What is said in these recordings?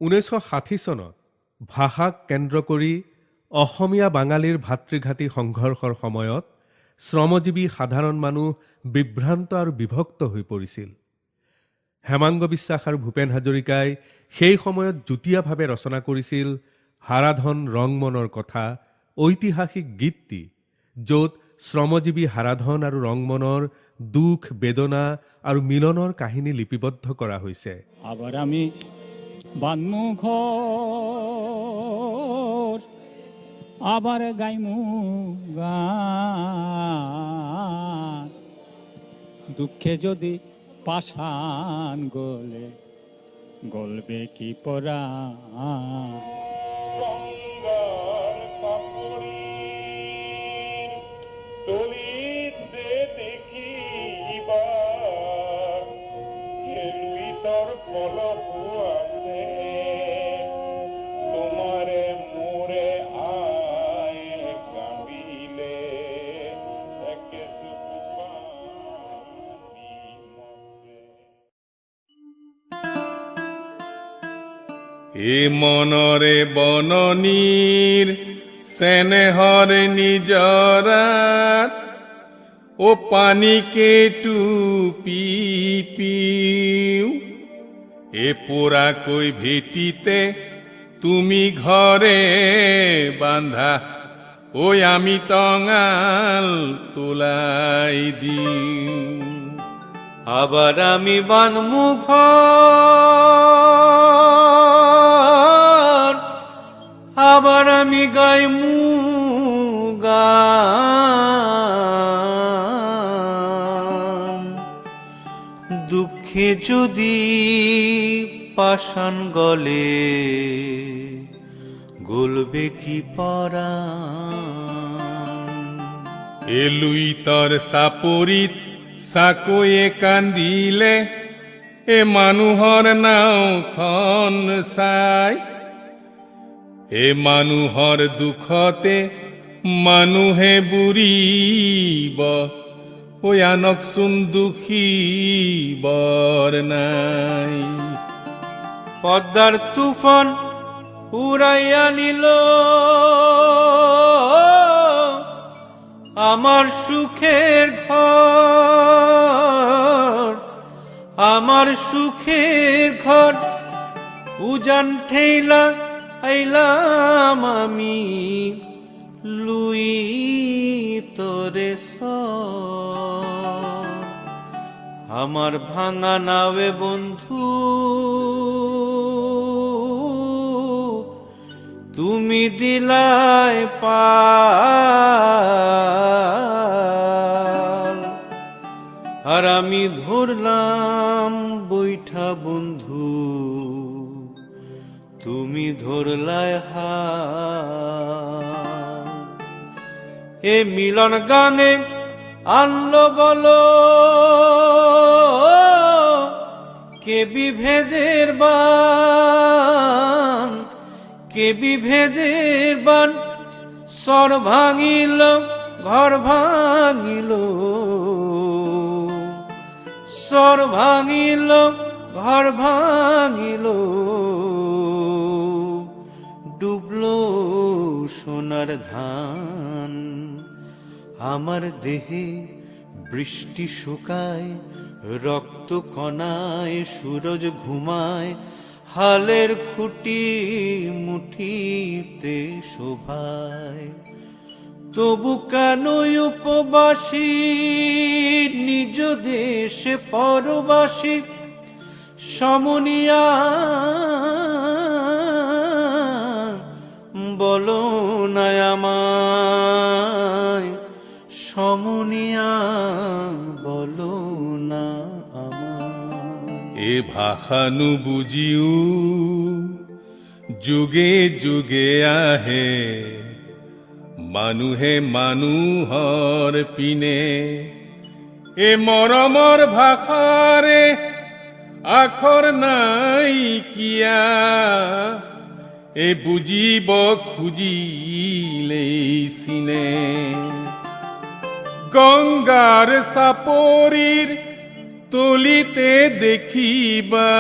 1960 চনত ভাষাক কেন্দ্ৰ কৰি অসমীয়া বাঙালীৰ ভাতৃঘাতী সংঘৰ্ষৰ সময়ত শ্ৰমজীৱী সাধাৰণ মানুহ বিভ্ৰান্ত আৰু বিভক্ত হৈ পৰিছিল। হেমাংগ বিশ্বাস আৰু ভূপেন হাজৰিকাই সেই সময়ত যুটীয়াভাৱে ৰচনা কৰিছিল হাৰাধন ৰংমনৰ কথা ঐতিহাসিক গীতটি, য'ত শ্ৰমজীৱী হাৰাধন আৰু ৰংমনৰ দুখ বেদনা আৰু মিলনৰ কাহিনী লিপিবদ্ধ কৰা হৈছে। আবার আমি বানমুখর আবার গাইমু গান, দুঃখে যদি পাষাণ গলে গলবে কি পরাণ। এ মনরে বননীর স্নেহর নিজরাত ও পানিকে টুপি পিউ, এ পোড়া কই ভেটিতে তুমি ঘরে বান্ধা, ওই আমি তঙাল তোলাই দিউ। আবার আমি বানমুখ আবার আমি গাইমু গান, দুঃখে যদি পাষাণ গলে গলবে কি পরাণ। এলুই তর সাপরিত সাকয়ে কান্দিলে, এ মানুহৰ নাও খন চাই, এ মানুহৰ দুখতে মানুহে বুৰিব, ঐ আনকচোন দুখিবৰ নাই। পদ্মার তুফান উড়াইয়া নিল আমার সুখের ঘর, আমার সুখের ঘর উজান ঠেলা আইলাম আমি লুই তোরে আমার ভাঙা নাওয়ে বন্ধু তুমি দিলায় পাল, আর আমি ধরলাম বৈঠা বন্ধু তুমি ধরলায় হাল। এ মিলন গানে আনলো বলো কে বিভেদের বান, কে বিভেদের বান, স্বর ভাঙিল ঘর ভাঙিল, স্বর ভাঙিল ঘর ভাঙিল, ডুবলো সোনার ধান। আমার দেহে বৃষ্টি শুকায়, রক্ত কণায় সূরজ ঘুমায়, হালের খুঁটি মুঠিতে শোভায়। তবু কেন উপবাসী নিজ দেশে পরবাসী, সমনিয়া বলো না আমায়, সমনিয়া বলো না আমায়। এ ভাষানু বুজিও যুগে যুগে আহে, মানুহে মানুহৰ পিনে, এ মৰমৰ ভাষাৰে আখৰ নাই কিয়া, এ বুজিব খুজিলেই চিনে। গংগাৰ চাপৰিৰ তলিতে দেখিবা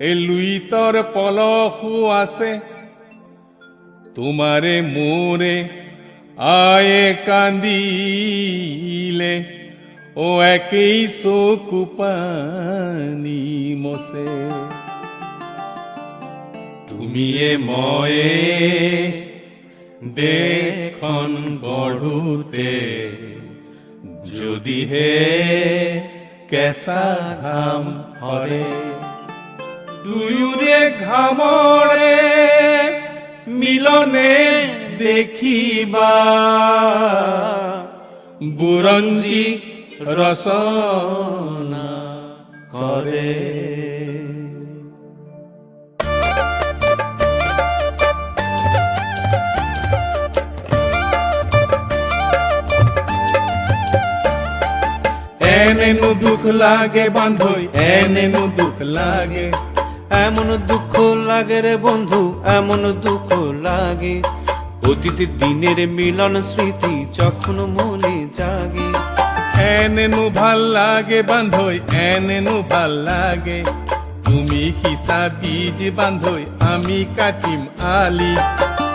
এই লুইতর পলহু আছে তোমারে মোরে আয়ে কান্দিলে ও একেই চকু পানি মছে তুমিয়ে ময়ে দেখন গঢ়োতে যদিহে কেঁচা ঘাম হৰে দুয়োৰে ঘামৰে মিলনে দেখিবা বুৰঞ্জী ৰচনা কৰে এনেনো দুখ লাগে বান্ধই এনেনো দুখ লাগে এমন দুঃখ লাগে রে বন্ধু এমন দুঃখ লাগে অতীতের দিনের মিলন স্মৃতি যখন মনে জাগে এনেনো ভাল লাগে বান্ধই এনেনো ভাল লাগে তুমি হিসা বীজ বান্ধই আমি কাটিম আলি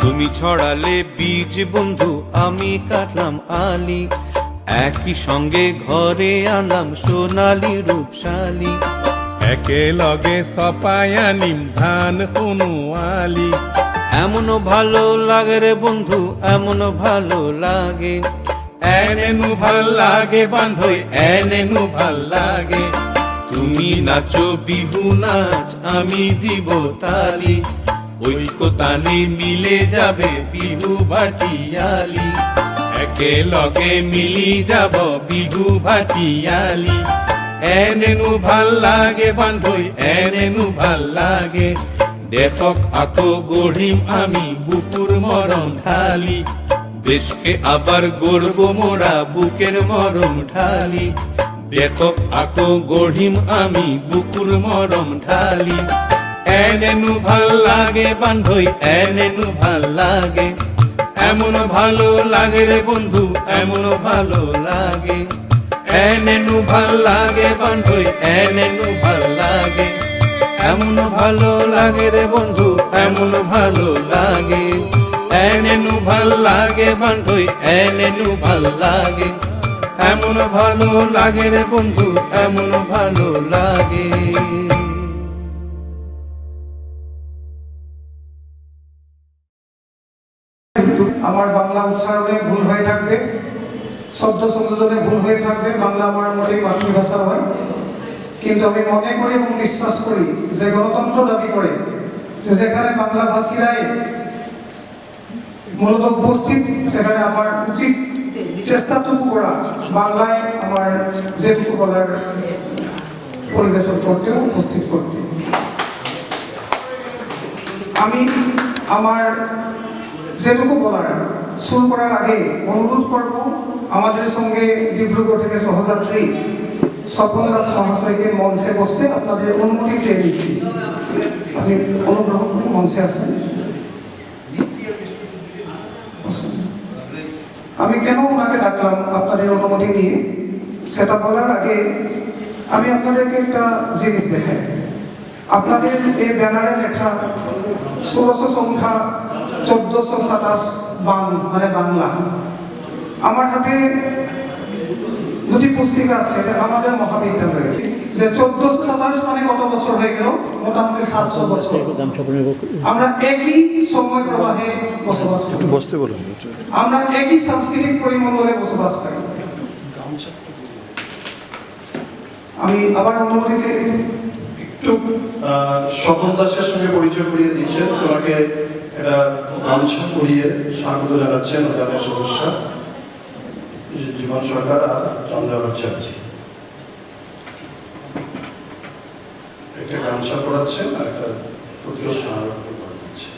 তুমি ছড়ালে বীজ বন্ধু আমি কাটলাম আলি একই সঙ্গে ঘরে আনলাম সোনালি রূপশালী একেলগে চপাই আনিম ধান শুনো আলি এমন ভালো লাগে রে বন্ধু এমন ভালো লাগে এনেনো ভাল লাগে বান্ধই এনেনো ভাল লাগে তুমি নাচো বিহু নাচ আমি দিব তালি ঐক্য তানে মিলে যাবে বিহু ভাটিয়ালি একেলগে মিলি যাব বিহু ভাটিয়ালি এনেনো ভাল লাগে বান্ধই এনেনো ভাল লাগে দেশক আকৌ গঢ়িম আমি বুকুৰ মৰম ঢালি দেশকে আবার গড়ব মোরা বুকের মরম ঢালি দেশক আকৌ গঢ়িম আমি বুকুৰ মৰম ঢালি এনেনো ভাল লাগে বান্ধই এনেনো ভাল লাগে এমন ভালো লাগে রে বন্ধু এমন ভালো লাগে এনেনো ভাল লাগে বান্ধই এনেনো ভাল লাগে এমন ভালো লাগে রে বন্ধু এমন ভালো লাগে এনেনো ভাল লাগে বান্ধই এনেনো ভাল লাগে এমন ভালো লাগে রে বন্ধু এমন ভালো লাগে আমার বাংলা উচ্চারণে ভুল হয়ে থাকবে শব্দ সংযোজনে ভুল হয়ে থাকবে বাংলা আমার মোটেই মাতৃভাষা হয় কিন্তু আমি মনে করি এবং বিশ্বাস করি যে গণতন্ত্র দাবি করে যে যেখানে বাংলা ভাষীরাই মূলত উপস্থিত সেখানে আমার উচিত চেষ্টাটুকু করা বাংলায় আমার যেটুকু বলার পরিবেশন করতে উপস্থিত করতে আমি আমার যেটুকু বলার শুরু করার আগে অনুরোধ করব আমাদের সঙ্গে ডিব্রুগড় থেকে সহযাত্রী স্বপন দাস মহাশয়কে মঞ্চে বসতে আপনাদের অনুমতি চেয়ে দিচ্ছি আপনি অনুগ্রহ করে মঞ্চে আসেন আমি কেন ওনাকে ডাকলাম আপনাদের অনুমতি নিয়ে সেটা বলার আগে আমি আপনাদেরকে একটা জিনিস দেখাই আপনাদের এই ব্যানারে লেখা 1600 সংখ্যা 1427 মানে বাংলা আমার হাতে দুটি পুস্তিকা আছে আমাদের মহাবিদ্যালয়ে যে 1427 মানে কত বছর হয়ে গেল মোটামুটি 700 বছর আমরা একই সময় প্রবাহে বসবাস করি আমরা একই সাংস্কৃতিক পরিমণ্ডলে বসবাস করি আমি আবার অনুমতি চেয়ে একটু স্বপন দাসের সঙ্গে পরিচয় করিয়ে দিচ্ছেন তোমাকে এটা গামছা পরিয়ে স্বাগত জানাচ্ছেন উদ্যানের সদস্য জীবন সরকার আর চন্দ্রবাবু চ্যাটার্জি একটা গামছা পরাচ্ছেন আর একটা পুত্র স্মারক দিচ্ছে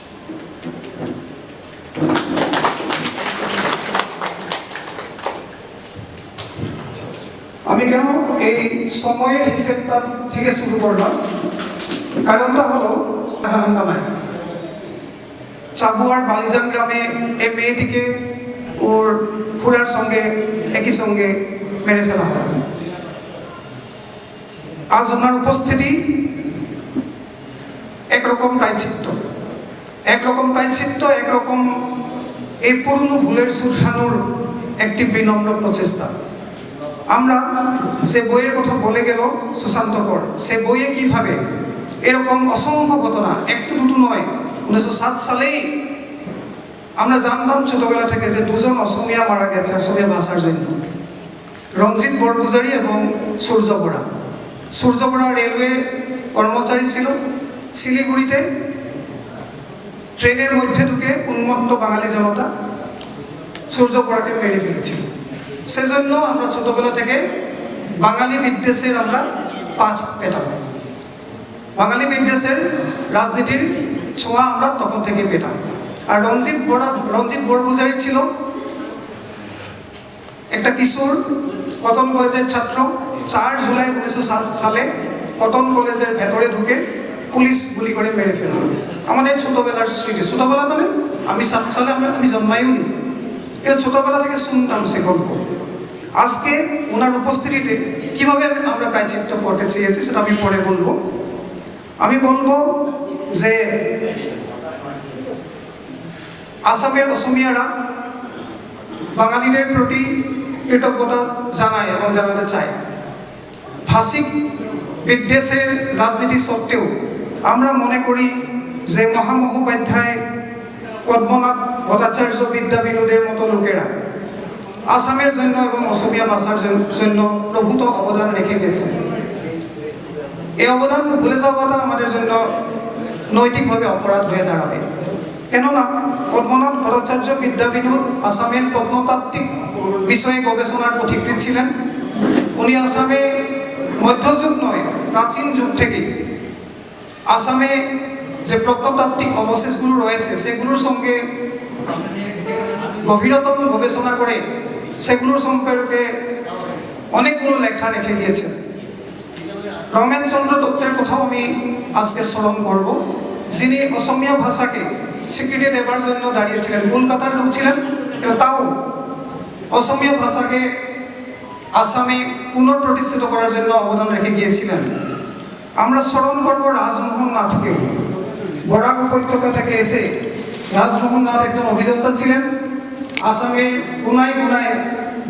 আমি কেন এই সময়ের হিসেবটা থেকে শুরু করলাম কারণটা হলো হাঙ্গামায় চাবুয়ার বালিজান গ্রামে এই মেয়েটিকে ওর খুড়ার সঙ্গে একই সঙ্গে মেরে ফেলা হয়। আজ ওনার উপস্থিতি একরকম প্রায়শ্চিত্ত, একরকম প্রায়শ্চিত্ত, একরকম এই পুরনো ভুলের শুধরানোর একটি বিনম্র প্রচেষ্টা। আমরা যে বইয়ের কথা বলে গেল সুশান্ত কর, সে বইয়ে কিভাবে এরকম অসংখ্য ঘটনা, একটু দুটো নয়, 1907 সালেই আমরা জানতাম ছোটবেলা থেকে যে দুজন অসমীয়া মারা গেছে অসমীয়া ভাষার জন্য, রঞ্জিত বরপূজারী এবং সূর্য বরা। সূর্য বরা রেলওয়ে কর্মচারী ছিল, শিলিগুড়িতে ট্রেনের মধ্যে ঢুকে উন্মত্ত বাঙালি জনতা সূর্য বরাকে মেরে ফেলেছিল। সেজন্য আমরা ছোটবেলা থেকে বাঙালি বিদ্বেষের আমরা পাঠ পেতাম, বাঙালি বিদ্বেষের রাজনীতির ছোঁয়া আমরা তখন থেকে পেতাম। আর রঞ্জিত বরপূজারী ছিল একটা কিশোর, কটন কলেজের ছাত্র। 4 জুলাই 1907 সালে কটন কলেজের ভেতরে ঢুকে পুলিশ গুলি করে মেরে ফেলল। আমাদের ছোটবেলার স্মৃতি, ছোটবেলা মানে আমি 7 সালে আমি জন্মাইও নি, এটা ছোটবেলা থেকে শুনতাম সে গল্প। আজকে ওনার উপস্থিতিতে কিভাবে আমরা প্রায়শ্চিত্ত করতে চেয়েছি সেটা আমি পরে বলবো। আমি বলবো যে আসামের অসমীয়ারা বাঙালিদের প্রতি কৃতজ্ঞতা জানায় এবং জানাতে চায়। ভাষিক বিদ্বেষের রাজনীতি সত্ত্বেও আমরা মনে করি যে মহামহোপাধ্যায়, পদ্মনাথ ভট্টাচার্য, বিদ্যা বিনোদের মতো লোকেরা আসামের জন্য এবং অসমীয়া ভাষার জন্য প্রভূত অবদান রেখে গেছেন। এই অবদান ভুলে যাওয়াটা আমাদের জন্য নৈতিকভাবে অপরাধ হয়ে দাঁড়াবে। কেননা পদ্মনাথ ভট্টাচার্য, বিদ্যা বিনোদ আসামের প্রত্নতাত্ত্বিক বিষয়ে গবেষণার পথিকৃৎ ছিলেন। উনি আসামে মধ্যযুগ নয়, প্রাচীন যুগ থেকে আসামে যে প্রত্নতাত্ত্বিক অবশেষগুলো রয়েছে সেগুলোর সঙ্গে গভীরতম গবেষণা করে সেগুলোর সম্পর্কে অনেকগুলো লেখা রেখে গিয়েছেন। রমেশচন্দ্র দত্তের কথাও আমি আজকে স্মরণ করব, যিনি অসমীয়া ভাষাকে স্বীকৃতি দেবার জন্য দাঁড়িয়েছিলেন। কলকাতার লোক ছিলেন, কিন্তু তাও অসমীয়া ভাষাকে আসামে পুনঃপ্রতিষ্ঠিত করার জন্য অবদান রেখে গিয়েছিলেন। আমরা স্মরণ করব রাজমোহন নাথকে। বরাক উপত্যকা থেকে এসে রাজমোহন নাথ একজন অভিযন্তা ছিলেন। আসামের কোনায় কোনায়,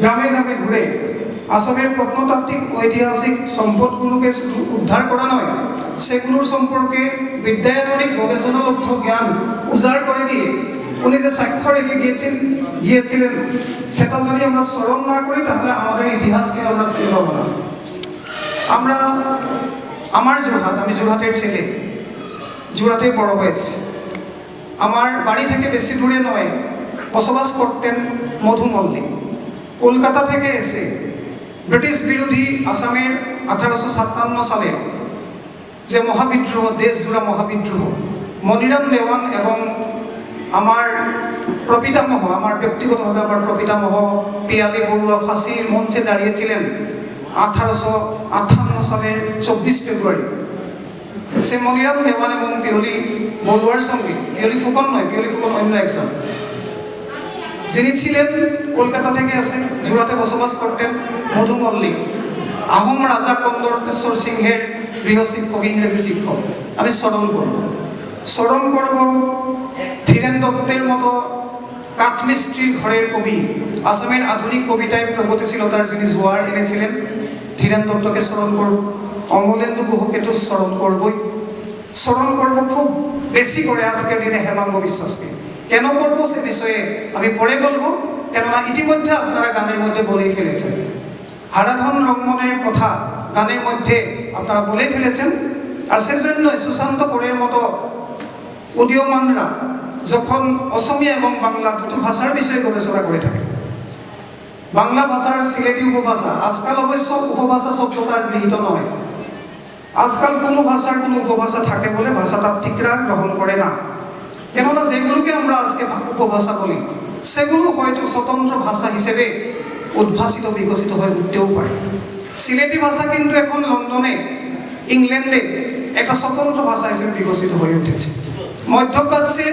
গ্রামে গ্রামে ঘুরে আসামের প্রত্নতাত্ত্বিক ঐতিহাসিক সম্পদগুলোকে শুধু উদ্ধার করা নয়, সেগুলোর সম্পর্কে বিদ্যায়তনিক গবেষণালব্ধ জ্ঞান উজাড় করে দিয়ে উনি যে সাক্ষ্য রেখে গিয়েছিলেন সেটা যদি আমরা স্মরণ না করি তাহলে আমাদের ইতিহাসকে আমরা ফিরে পাবো না। আমার যোরহাট, আমি যোরহাটের ছেলে, যোরহাটে বড় হয়েছে। আমার বাড়ি থেকে বেশি দূরে নয় বসবাস করতেন মধু মল্লিক। কলকাতা থেকে এসে ব্রিটিশ বিরোধী আসামের 1857 সালে যে মহাবিদ্রোহ, দেশজোড়া মহাবিদ্রোহ, মনিরাম দেওয়ান এবং আমার প্রপিতামহ, আমার ব্যক্তিগতভাবে আমার প্রপিতামহ পিয়ালি বড়ুয়া ফাঁসির মঞ্চে দাঁড়িয়েছিলেন 1858 সালের 24 ফেব্রুয়ারি। সে মনিরাম দেওয়ান এবং পিয়লি বড়ুয়ার সঙ্গে, পিয়লি ফুকন নয়, পিয়লি ফুকন অন্য একজন, যিনি ছিলেন কলকাতা থেকে আসে যোরহাটে বসবাস করতেন, মধু মল্লিক, আহোম রাজা কন্দর্পেশ্বর সিংহের গৃহ শিক্ষক, ইংরেজি শিক্ষক। আমি স্মরণ করব ধীরেন দত্তের মতো কাঠমিস্ত্রির ঘরের কবি, আসামের আধুনিক কবিতায় প্রগতিশীলতার যিনি জোয়ার এনেছিলেন, ধীরেন দত্তকে স্মরণ করব। অমলেন্দু গুহকে তো স্মরণ করবই, স্মরণ করব খুব বেশি করে আজকের দিনে হেমাঙ্গ বিশ্বাসকে। কেন করবো সে বিষয়ে আমি পরে বলবো, কেননা ইতিমধ্যে আপনারা গানের মধ্যে বলেই ফেলেছেন। হারাধন রঙ্গনের কথা গানের মধ্যে আপনারা বলেই ফেলেছেন। আর সেজন্য সুশান্ত করের মতো উদীয়মানরা যখন অসমীয়া এবং বাংলা দুটো ভাষার বিষয়ে গবেষণা করে থাকে, বাংলা ভাষার সিলেটি উপভাষা, আজকাল অবশ্য উপভাষা শব্দটা গৃহীত নয়, আজকাল কোনো ভাষার কোনো উপভাষা থাকে বলে ভাষাতাত্ত্বিকরা গ্রহণ করে না। কেননা যেগুলোকে আমরা আজকে উপভাষা বলি সেগুলো হয়তো স্বতন্ত্র ভাষা হিসেবে উদ্ভাসিত বিকশিত হয়ে উঠতেও পারে। সিলেটি ভাষা কিন্তু এখন লন্ডনে, ইংল্যান্ডে একটা স্বতন্ত্র ভাষা হিসেবে বিকশিত হয়ে উঠেছে। মধ্যপ্রাচ্যে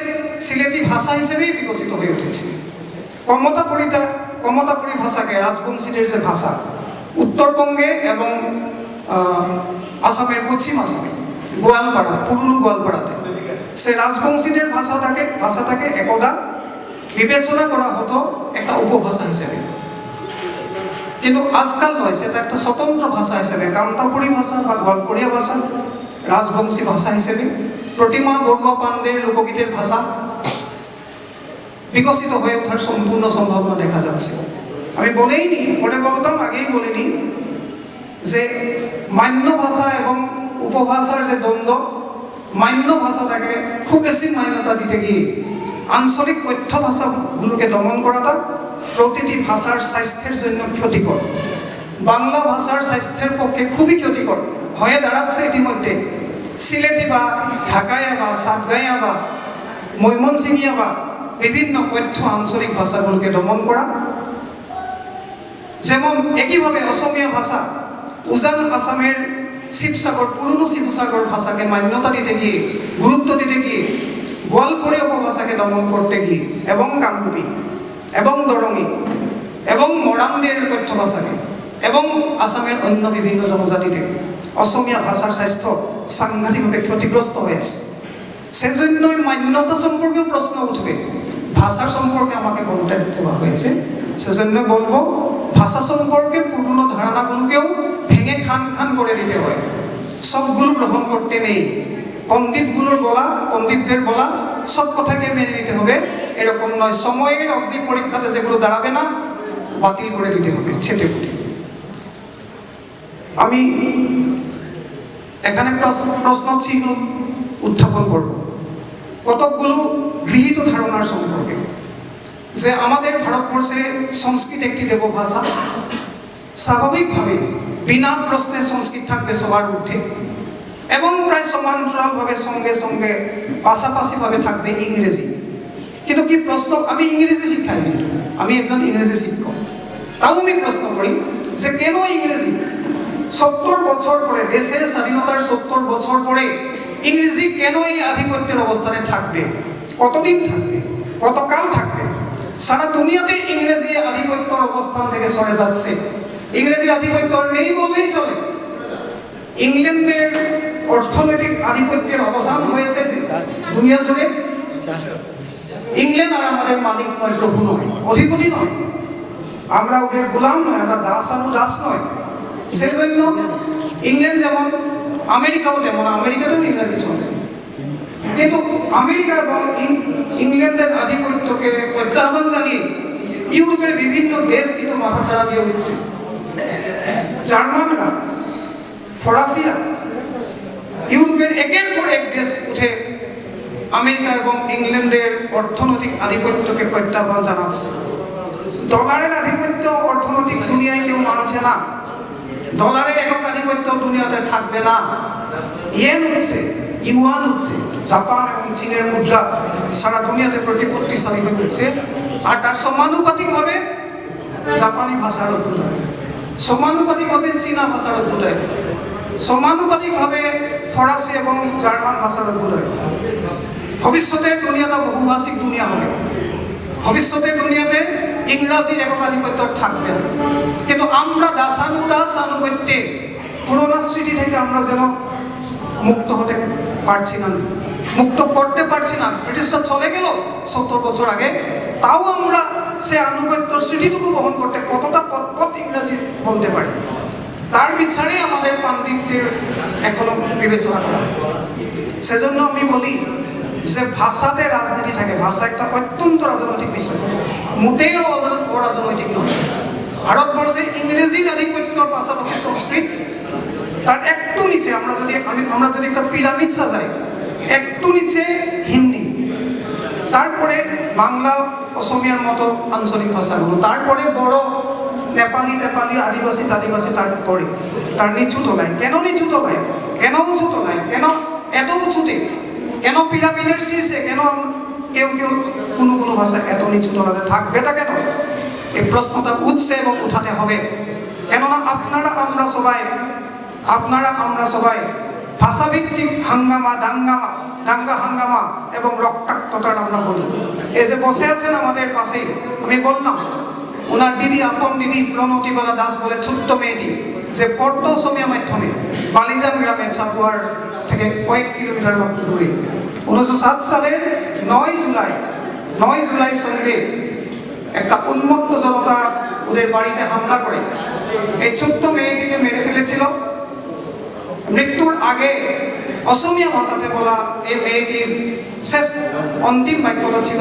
সিলেটি ভাষা হিসেবেই বিকশিত হয়ে উঠেছে। কমতাপুরী ভাষাকে, রাজবংশীদের যে ভাষা, উত্তরবঙ্গে এবং আসামের পশ্চিম আসামে গোয়ালপাড়া, পুরনো গোয়ালপাড়াতে। সে রাজবংশীদের ভাষাটাকে একদা বিবেচনা করা হতো একটা উপভাষা হিসেবে, কিন্তু আজকাল নয়, সেটা একটা স্বতন্ত্র ভাষা হিসেবে, কামতাপুরী ভাষা বা গোয়ালপড়িয়া ভাষা, রাজবংশী ভাষা হিসেবে, প্রতিমা বড়ুয়া পান্ডের লোকগীতের ভাষা বিকশিত হয়ে ওঠার সম্পূর্ণ সম্ভাবনা দেখা যাচ্ছে। আমি বলেইনি, পরে বলতাম, আগেই বলিনি যে মান্য ভাষা এবং উপভাষার যে দ্বন্দ্ব, মান্য ভাষাটাকে খুব বেশি মান্যতা দিতে গিয়ে আঞ্চলিক কথ্য ভাষাগুলোকে দমন করাটা প্রতিটি ভাষার স্বাস্থ্যের জন্য ক্ষতিকর। বাংলা ভাষার স্বাস্থ্যের পক্ষে খুবই ক্ষতিকর হয়ে দাঁড়াচ্ছে ইতিমধ্যে। সিলেটি বা ঢাকাইয়া বা সাতগাঁইয়া বা ময়মনসিংহিয়া বা বিভিন্ন কথ্য আঞ্চলিক ভাষাগুলোকে দমন করা। যেমন একইভাবে অসমীয়া ভাষা, উজান আসামের শিবসাগর, পুরনো শিবসাগর ভাষাকে মান্যতা দিতে গিয়ে, গুরুত্ব দিতে গিয়ে, গোয়ালপড়িয়া উপভাষাকে দমন করতে গিয়ে, এবং কামরূপী এবং দরঙী এবং মরাণদের কথ্য ভাষাকে এবং আসামের অন্য বিভিন্ন জনজাতিতে অসমীয়া ভাষার স্বাস্থ্য সাংঘাতিকভাবে ক্ষতিগ্রস্ত হয়েছে। সেজন্যই মান্যতা সম্পর্কেও প্রশ্ন উঠবে। ভাষা সম্পর্কে আমাকে বলতে দেওয়া হয়েছে, সেজন্য বলবো ভাষা সম্পর্কে পুরনো ধারণাগুলোকেও ভেঙে খান খান করে দিতে হয়, সবগুলো গ্রহণ করতে নেই। পণ্ডিতদের বলা সব কথাকে মেনে নিতে হবে এরকম নয়। সময়ের অগ্নি পরীক্ষাতে যেগুলো দাঁড়াবে না, বাতিল করে দিতে হবে ছেটে ফুটে। আমি এখানে প্রশ্ন চিহ্ন উত্থাপন করব কতকগুলো গৃহীত ধারণার সম্পর্কে, যে আমাদের ভারতবর্ষে সংস্কৃত একটি দেবভাষা, স্বাভাবিকভাবে বিনা প্রশ্নে সংস্কৃত থাকবে সবার ঊর্ধ্বে, এবং প্রায় সমান্তরালভাবে সঙ্গে সঙ্গে পাশাপাশিভাবে থাকবে ইংরেজি। কিন্তু কি প্রশ্ন, আমি ইংরেজি শিক্ষাই দিই, আমি একজন ইংরেজি শিক্ষক, তাও আমি প্রশ্ন করি যে কেন ইংরেজি 70 বছর পরে, দেশের স্বাধীনতার 70 বছর পরে ইংরেজি কেন এই আধিপত্যের অবস্থানে থাকবে? কতদিন থাকবে? কতকাল থাকবে? সারা দুনিয়াতে ইংরেজি আধিপত্যের অবস্থান থেকে সরে যাচ্ছে। ইংরেজি আধিপত্য নেই বললেই চলে। ইংল্যান্ডের অর্থনৈতিক আধিপত্যের অবসান হয়েছে দুনিয়া জুড়ে। ইংল্যান্ড আর আমাদের মালিক নয়, প্রভু নয়, অধিপতি নয়, আমরা ওদের গোলাম নয়, আমরা দাস আর দাস নয়। সেজন্য ইংল্যান্ড যেমন, আমেরিকাও তেমন, আমেরিকাতেও ইংরেজি চলে। কিন্তু আমেরিকা এবং ইংল্যান্ডের আধিপত্যকে প্রত্যাহ্বান জানিয়ে ইউরোপের বিভিন্ন দেশ কিন্তু মাথাচাড়া দিয়ে উঠছে। জার্মানরা, ফরাসিরা, ইউরোপের একের পর এক দেশ উঠে আমেরিকা এবং ইংল্যান্ডের অর্থনৈতিক আধিপত্যকে প্রত্যাহ্বান জানাচ্ছে। ডলারের আধিপত্য অর্থনৈতিক দুনিয়ায় কেউ মানছে না। ডলারের একক আধিপত্য দুনিয়াতে থাকবে না। ইয়েন হচ্ছে, ইউয়ান হচ্ছে, জাপান এবং চীনের মুদ্রা সারা দুনিয়াতে প্রতিপত্তিশালী হয়ে উঠছে। আর তার সমানুপাতিকভাবে জাপানি ভাষার উদ্বোধন, সমানুপাতিকভাবে চীনা ভাষার উদ্বোধন, সমানুপাতিকভাবে ফরাসি এবং জার্মান ভাষার উদ্বোধন। ভবিষ্যতের দুনিয়াটা বহুভাষিক দুনিয়া হবে। ভবিষ্যতের দুনিয়াতে ইংরাজির একক আধিপত্য থাকবে না। কিন্তু আমরা দাসানুদাসানুগত্যে পুরোনো স্মৃতি থেকে আমরা যেন মুক্ত হতে পারছি না, মুক্ত করতে পারছি না। ব্রিটিশরা চলে গেল 70 বছর আগে, তাও আমরা সে আনুগত্য স্মৃতিটুকু বহন করতে কতটা পথ ইংরাজি বলতে পারি, তার বিচারে আমাদের পাণ্ডিত্যের এখনো বিবেচনা করা। সেজন্য আমি বলি যে ভাষাতে রাজনীতি থাকে। ভাষা একটা অত্যন্ত রাজনৈতিক বিষয়, মোটেই অরাজনৈতিক নয়। ভারতবর্ষে ইংরেজির আধিপত্যর পাশাপাশি সংস্কৃত, তার একটু নিচে আমরা যদি একটা পিরামিড সাজাই, একটু নিচে হিন্দি, তারপরে বাংলা, অসমিয়ার মতো আঞ্চলিক ভাষাগুলো, তারপরে বড় নেপালি, আদিবাসী, তারপরে তার নিচু তলায়। কেন নিচু তলায়? কেন উঁচু তলায়? কেন এত উঁচুতে? কেন পিরামিডের শীর্ষে? কেন কেউ কোনো ভাষা এত নিচু তলাতে থাকবেটা কেন? এই প্রশ্নটা উঠছে এবং উঠাতে হবে। কেননা আপনারা আমরা সবাই ভাষাভিত্তিক দাঙ্গা হাঙ্গামা এবং রক্তাক্ততার আমরা বলি। এই যে বসে আছেন আমাদের পাশে, আমি বললাম ওনার দিদি, আপন দিদি প্রণতিবালা দাস বলে ছোট্ট মেয়েটি, যে পড়তো অসমীয়া মাধ্যমে বালিজান গ্রামে, চাপুয়ার থেকে কয়েক কিলোমিটার মাত্র দূরে। 1907 সালের 9 জুলাই সন্ধ্যে একটা উন্মত্ত জনতা ওদের বাড়িতে হামলা করে এই ছোট্ট মেয়েটিকে মেরে ফেলেছিল। মৃত্যুর আগে অসমীয়া ভাষাতে বলা এই মেয়েটির শেষ অন্তিম বাক্যটা ছিল,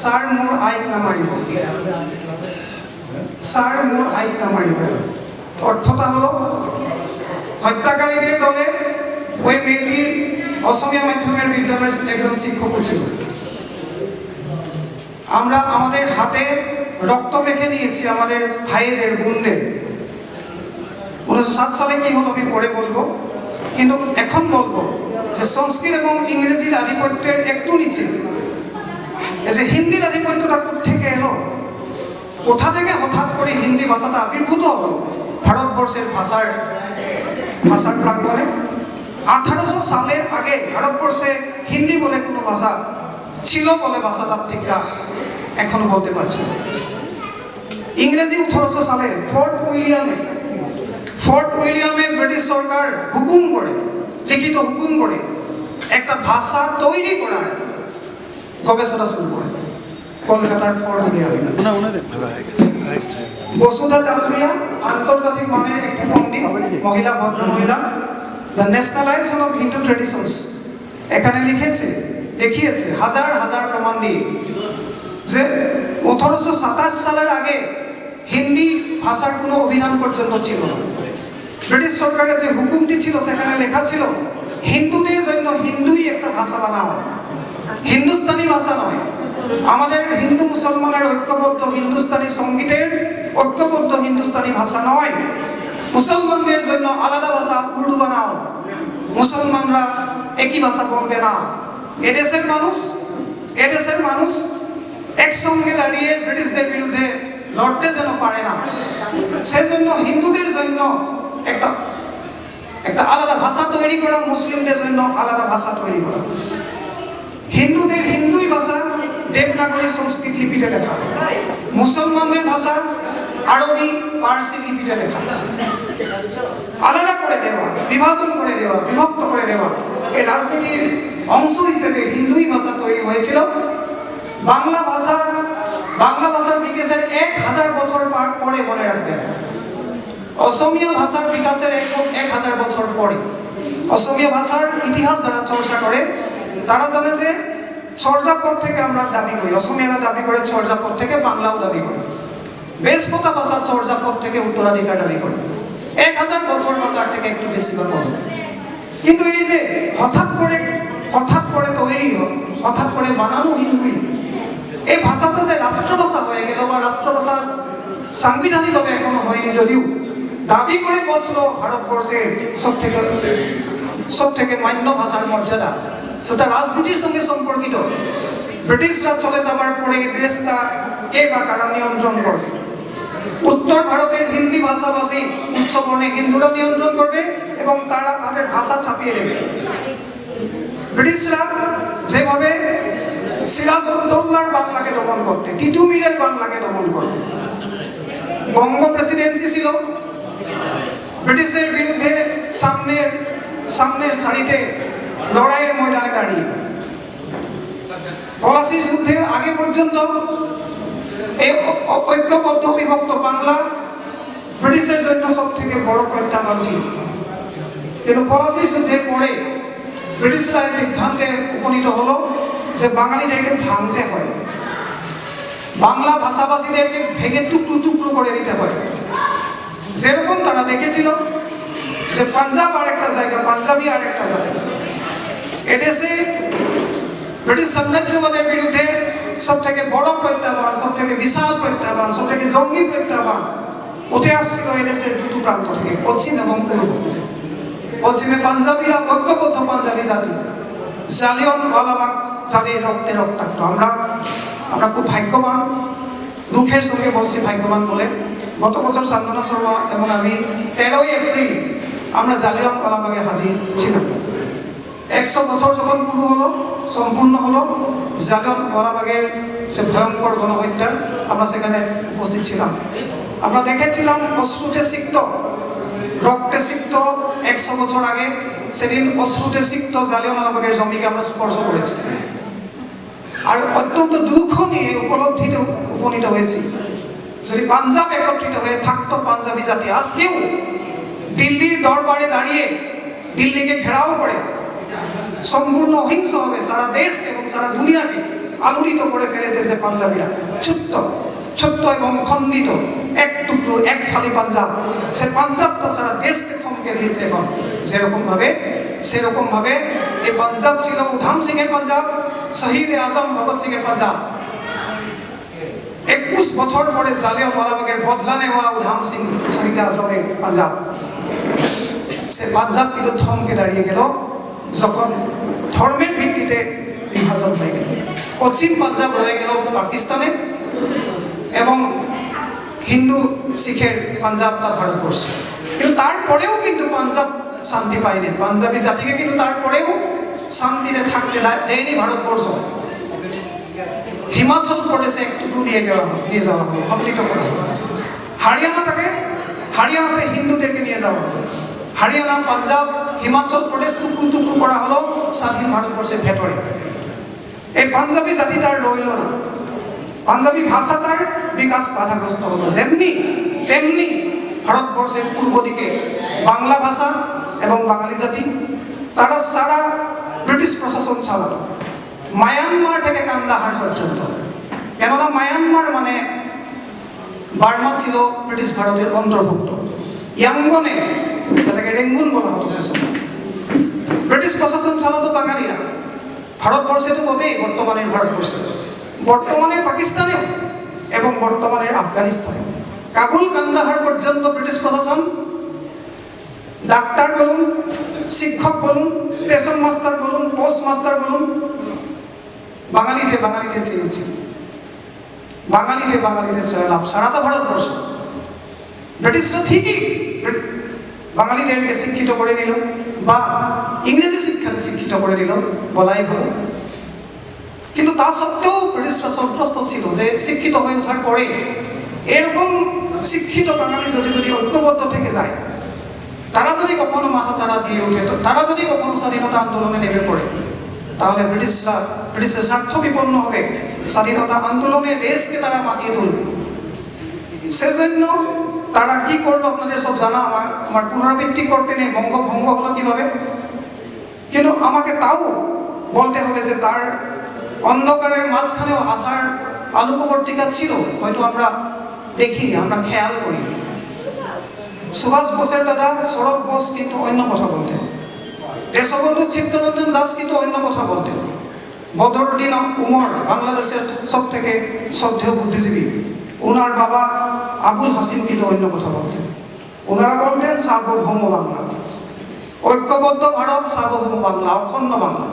স্যার মোর আইক না মারিব, স্যার মোর আইক না মারিব। অর্থটা হলো হত্যাকারীদের দলে ওই মেয়েটির অসমীয়া মাধ্যমের বিদ্যালয়ের একজন শিক্ষকও ছিল। আমরা আমাদের হাতে রক্ত মেখে নিয়েছি আমাদের ভাইদের বোনদের। 1907 সালে কি হলো আমি পরে বলবো, কিন্তু এখন বলবো যে সংস্কৃত এবং ইংরেজির আধিপত্যের একটু নিচে এই যে হিন্দির আধিপত্যটা থেকে এলো, কোথা থেকে হঠাৎ করে হিন্দি ভাষাটা আবির্ভূত হলো ভারতবর্ষের ভাষার প্রাঙ্গণে। 1800 সালের আগে ভারতবর্ষে হিন্দি বলে কোনো ভাষা ছিল বলে ভাষাটার ঠিকটা এখনো বলতে পারছি না। ইংরেজি 1800 সালে ফোর্ট উইলিয়ামে ব্রিটিশ সরকার হুকুম করে, লিখিত হুকুম করে একটা ভাষা তৈরি করার গবেষণা শুরু করে কলকাতার ফোর্ট উইলিয়ামে। বসুধা দামরিয়া আন্তর্জাতিক মানের একটি পণ্ডিত মহিলা, ভদ্র মহিলা, the nationalisation of Hindu traditions এখানে দেখিয়েছে হাজার হাজার প্রমাণ দিয়ে যে 1827 সালের আগে হিন্দি ভাষার কোনো অভিধান পর্যন্ত ছিল না। ব্রিটিশ সরকারের যে হুকুমটি ছিল সেখানে লেখা ছিল হিন্দুদের জন্য হিন্দুই একটা ভাষা বানাও, হিন্দুস্তানি ভাষা নয়। আমাদের হিন্দু মুসলমানের ঐক্যবদ্ধ হিন্দুস্তানি সঙ্গীতের ঐক্যবদ্ধ হিন্দুস্তানি ভাষা নয়, মুসলমানদের জন্য আলাদা ভাষা উর্দু বানাও, মুসলমানরা একই ভাষা বলবে না। এদেশের মানুষ একসঙ্গে দাঁড়িয়ে ব্রিটিশদের বিরুদ্ধে লড়তে যেন পারে না, সেজন্য হিন্দুদের জন্য একটা আলাদা ভাষা তৈরি করা, মুসলিমদের জন্য আলাদা ভাষা তৈরি করা। হিন্দুদের হিন্দুই ভাষা দেবনাগরী সংস্কৃত লিপিতে লেখা, মুসলমানদের ভাষা আরবি পার্সি লিপিতে লেখা। আলাদা করে দেওয়া, বিভাজন করে দেওয়া, বিভক্ত করে দেওয়া এই রাজনীতির অংশ হিসেবে হিন্দুই ভাষা তৈরি হয়েছিল। বাংলা ভাষার বিকাশের 1000 বছর পরে, মনে রাখবেন, অসমীয়া ভাষার বিকাশের 1000 বছর পরে। অসমীয়া ভাষার ইতিহাস যারা চর্চা করে তারা জানে যে চর্যাপদ থেকে আমরা দাবি করি, অসমীয়ারা দাবি করে চর্যাপদ থেকে, বাংলাও দাবি করে, বেশ কথা ভাষা চর্যাপদ থেকে উত্তরাধিকার দাবি করে। 1000 বছর বা তার থেকে একটু বেশি বা কম। কিন্তু এই যে হঠাৎ করে তৈরি হঠাৎ করে বানানো হিন্দুই, এই ভাষাটা যে রাষ্ট্রভাষা হয়ে গেল বা রাষ্ট্রভাষা সাংবিধানিকভাবে এখনো হয়নি, যদিও দাবি করে বসলো ভারতবর্ষের সব থেকে মান্য ভাষার মর্যাদা, সেটা রাজনীতির সঙ্গে সম্পর্কিত। ব্রিটিশরা চলে যাবার পরে দেশটা কে বা কারা নিয়ন্ত্রণ করবে? উত্তর ভারতের হিন্দি ভাষাভাষী উৎসবর্ণে হিন্দুরা নিয়ন্ত্রণ করবে এবং তারা তাদের ভাষা ছাপিয়ে দেবে। ব্রিটিশরা যেভাবে সিরাজউদ্দৌলার বাংলাকে দমন করতে, টিটু মিরের বাংলাকে দমন করতে, বঙ্গ প্রেসিডেন্সি ছিল ব্রিটিশের বিরুদ্ধে সামনের সারিতে লড়াইয়ের ময়দানে দাঁড়িয়ে। পলাশির যুদ্ধের আগে পর্যন্ত এই ঐক্যবদ্ধ বিভক্ত বাংলা ব্রিটিশের জন্য সব থেকে বড় প্রত্যাহ্বান ছিল। কিন্তু পলাশির যুদ্ধের পরে ব্রিটিশরা এই সিদ্ধান্তে উপনীত হলো যে বাঙালিদেরকে ভাঙতে হয়, বাংলা ভাষাভাষীদেরকে ভেঙে টুকরো করে দিতে হয়। যেরকম তারা দেখেছিল যে পাঞ্জাব আর একটা জায়গা, পাঞ্জাবি আর একটা জায়গা। এদেশে ব্রিটিশ সাম্রাজ্যবাদের বিরুদ্ধে সব থেকে বড় প্রত্যাহ্বান, সব থেকে বিশাল প্রত্যাহ্বান, সব থেকে জঙ্গি প্রত্যাহ্বান উঠে আসছিল এদেশের দুটো প্রান্ত থেকে, পশ্চিম এবং পূর্ব। পশ্চিমে পাঞ্জাবিরা, ঐক্যবদ্ধ পাঞ্জাবি জাতি, জালিয়ানওয়ালাবাগ যাদের রক্তে রক্তাক্ত। আমরা খুব ভাগ্যবান, দুঃখের সঙ্গে বলছি ভাগ্যবান বলে। গত বছর সান্দনা শর্মা এবং আমি 13ই এপ্রিল আমরা জালিয়ানওয়ালাবাগে হাজির ছিলাম। 100 বছর যখন পুরো হলো, সম্পূর্ণ হলো জালিয়ানওয়ালাবাগের সে ভয়ঙ্কর গণহত্যার, আমরা সেখানে উপস্থিত ছিলাম। আমরা দেখেছিলাম অশ্রুতে সিক্ত, রক্তে সিক্ত 100 বছর আগে সেদিন অশ্রুতে সিক্ত জালিয়ানওয়ালাবাগের জমিকে আমরা স্পর্শ করেছি। আর অত্যন্ত দুঃখ নিয়ে উপলব্ধিতে উপনীত হয়েছি, যদি পাঞ্জাব একত্রিত হয়ে থাকতো পাঞ্জাবি জাতি আজকেও দিল্লির দরবারে দাঁড়িয়ে দিল্লিকে ঘেরাও করে সম্পূর্ণ অহিংসভাবে সারা দেশ এবং সারা দুনিয়াকে আলোড়িত করে ফেলেছে যে পাঞ্জাবিরা ছোট্ট ছোট্ট এবং খণ্ডিত এক টুকরো এক ফালি পাঞ্জাব, সে পাঞ্জাবটা সারা দেশকে থমকে দিয়েছে। এবং সেরকম ভাবে এই পাঞ্জাব ছিল উধাম সিং এর পাঞ্জাব, শহীদ আজম ভগৎ সিং এর পাঞ্জাব। 21 বছর পরে জালিয়ানওয়ালাবাগের বদলা নেওয়া উধাম সিং শহীদ আজমের পাঞ্জাব, সে পাঞ্জাব কিন্তু থমকে দাঁড়িয়ে গেল যখন ধর্মের ভিত্তিতে বিভাজন হয়ে গেল। পশ্চিম পাঞ্জাব রয়ে গেল পাকিস্তানে এবং হিন্দু শিখের পাঞ্জাব তা ভারতবর্ষ। কিন্তু তারপরেও কিন্তু পাঞ্জাব শান্তি পায়নি, পাঞ্জাবি জাতিকে কিন্তু তারপরেও শান্তিতে থাকতে দেয়নি ভারতবর্ষ। হিমাচল প্রদেশে একটুকু নিয়ে যাওয়া হলো, খণ্ডিত করা হলো। হারিয়ানাতে হিন্দুদেরকে নিয়ে যাওয়া হলো। হারিয়ানা, পাঞ্জাব, হিমাচল প্রদেশ টুকরো টুকরো করা হলো স্বাধীন ভারতবর্ষের ভেতরে। এই পাঞ্জাবি জাতি তার রইল না, পাঞ্জাবি ভাষা তার বিকাশ বাধাগ্রস্ত হলো। তেমনি ভারতবর্ষের পূর্ব দিকে বাংলা ভাষা এবং বাঙালি জাতি তারা সারা ব্রিটিশ প্রশাসন চালাতো, মায়ানমার থেকে কান্দাহার পর্যন্ত। কেননা মায়ানমার মানে বার্মা ছিল ব্রিটিশ ভারতের অন্তর্ভুক্ত। ইয়াঙ্গনে, যেটাকে রেঙ্গুন বলা হতো সে সময়, ব্রিটিশ প্রশাসন চালাতো বাঙালিরা। ভারতবর্ষে তো বটেই, বর্তমানের ভারতবর্ষে, বর্তমানের পাকিস্তানেও এবং বর্তমানের আফগানিস্তানেও। কাবুল কান্দাহার পর্যন্ত ব্রিটিশ প্রশাসন, ডাক্তার বলুন, শিক্ষক বলুন, স্টেশন মাস্টার বলুন, পোস্ট মাস্টার বলুন, বাঙালিতে চেয়েছিল, বাঙালিতে লাভ সারাটা ভারতবর্ষ। ব্রিটিশরা ঠিকই বাঙালিদেরকে শিক্ষিত করে দিল বা ইংরেজি শিক্ষাতে শিক্ষিত করে দিল বলাই ভালো। কিন্তু তা সত্ত্বেও ব্রিটিশরা সন্ত্রস্ত ছিল যে শিক্ষিত হয়ে ওঠার পরে এরকম শিক্ষিত বাঙালি যদি ঐক্যবদ্ধ থেকে যায়, তারা যদি কখনো মাথাচাড়া দিয়ে ওঠে, তারা যদি কখনো স্বাধীনতা আন্দোলনে নেমে পড়ে, তাহলে ব্রিটিশের স্বার্থ বিপন্ন হবে, স্বাধীনতা আন্দোলনের রেসকে তারা মাতিয়ে তুলবে। সেজন্য তারা কি করলো আপনাদের সব জানা, আমার পুনরাবৃত্তি করতে নেই বঙ্গভঙ্গ হলো কিভাবে। কিন্তু আমাকে তাও বলতে হবে যে তার অন্ধকারের মাঝখানেও আশার আলোকবর্তিকা ছিল, হয়তো আমরা দেখিনি, আমরা খেয়াল করি। সুভাষ বোসের দাদা শরৎ বোস কিন্তু অন্য কথা বলতেন, দেশবন্ধু চিত্তরঞ্জন দাস কিন্তু অন্য কথা বলতেন, বদরুদ্দিন উমর বাংলাদেশের সব থেকে শ্রদ্ধেয় বুদ্ধিজীবী, ওনার বাবা আবুল হাসিম কিন্তু অন্য কথা বলতেন। ওনারা বলতেন সার্বভৌম বাংলা, ঐক্যবদ্ধ ভারত, সার্বভৌম বাংলা, অখণ্ড বাংলা।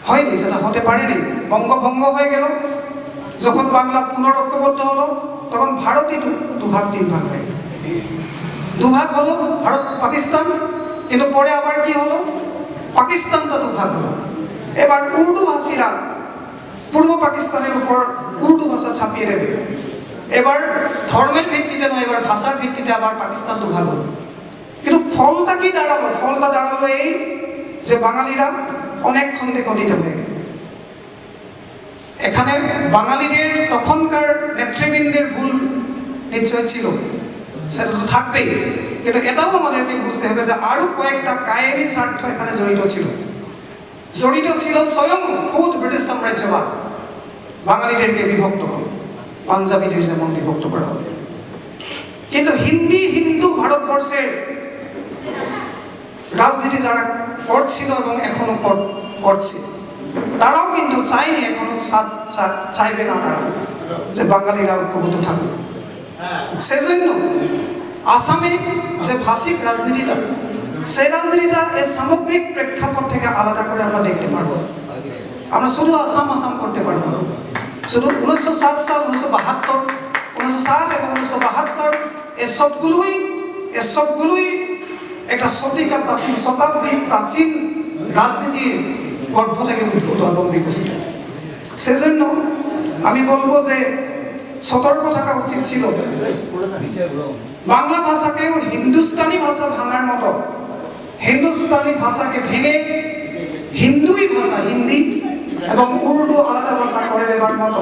হয়নি, সেটা হতে পারেনি। বঙ্গভঙ্গ হয়ে গেল, যখন বাংলা পুনরৈক্যবদ্ধ হলো তখন ভারতই দুভাগ তিন ভাগ হয়ে গেল। দুভাগ হলো ভারত পাকিস্তান, কিন্তু পরে আবার কি হলো, পাকিস্তানটা দুভাগ হলো। এবার উর্দু ভাষীরা পূর্ব পাকিস্তানের উপর উর্দু ভাষা ছাপিয়ে দেবে। এবার ধর্মের ভিত্তিতে নয়, এবার ভাষার ভিত্তিতে আবার পাকিস্তান দুভাগ হলো। কিন্তু ফলটা কি দাঁড়ালো? ফলটা দাঁড়ালো এই যে বাঙালিরা অনেক খণ্ডে খণ্ডিত হয়ে গেল। এখানে বাঙালিদের তখনকার নেতৃবৃন্দের ভুল নিশ্চয় ছিল, সেটা তো থাকবেই। কিন্তু এটাও আমাদেরকে বুঝতে হবে যে আরো কয়েকটা কায়েমি স্বার্থ এখানে জড়িত ছিল স্বয়ং খুদ ব্রিটিশ সাম্রাজ্যবাদ বাঙালিদেরকে বিভক্ত করে, পাঞ্জাবিদের যেমন বিভক্ত করা হবে। কিন্তু হিন্দু ভারতবর্ষের রাজনীতি যারা করছিল এবং এখনো করছে, তারাও কিন্তু চায়নি, এখনো চাইবে না তারা যে বাঙালিরা ঐক্যবদ্ধ থাকুক। সেজন্য আসামে যে ভাষিক রাজনীতিটা, সেই রাজনীতিটা এই সামগ্রিক প্রেক্ষাপট থেকে আলাদা করে আমরা দেখতে পারবো। আমরা শুধু আসাম করতে পারবো না। শুধু 1907 সাল, 1972, 1907 এবং 1972 এসবগুলোই একটা শতাব্দীর প্রাচীন রাজনীতির গর্ভ থেকে উদ্ভূত এবং বিকশিত। সেজন্য আমি বলবো যে সতর্ক থাকা উচিত ছিল। বাংলা ভাষাকেও হিন্দুস্তানি ভাষা ভাঙার মতো হিন্দুস্তানি ভাষাকে ভেঙে হিন্দুই ভাষা, হিন্দি এবং উর্দু আলাদা ভাষা করে দেবার মতো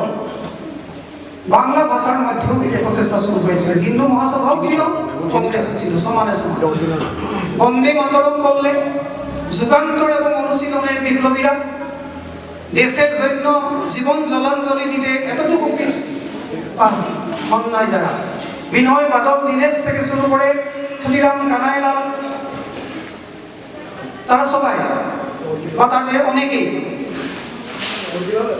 বাংলা ভাষার মধ্যেও এটা প্রচেষ্টা শুরু হয়েছে। হিন্দু মহাসভাও ছিল, কংগ্রেসও ছিল, সমানে সমান। বন্দে মাতরম বললে যুগান্তর এবং অনুশীলনের বিপ্লবীরা দেশের জন্য জীবন জলাঞ্জলি দিতে এতটুকু মন নাই যারা, বিনয় বাদল দীনেশ থেকে শুরু করে ক্ষুদিরাম কানাইলাল, তারা সবাই বা তাদের অনেকেই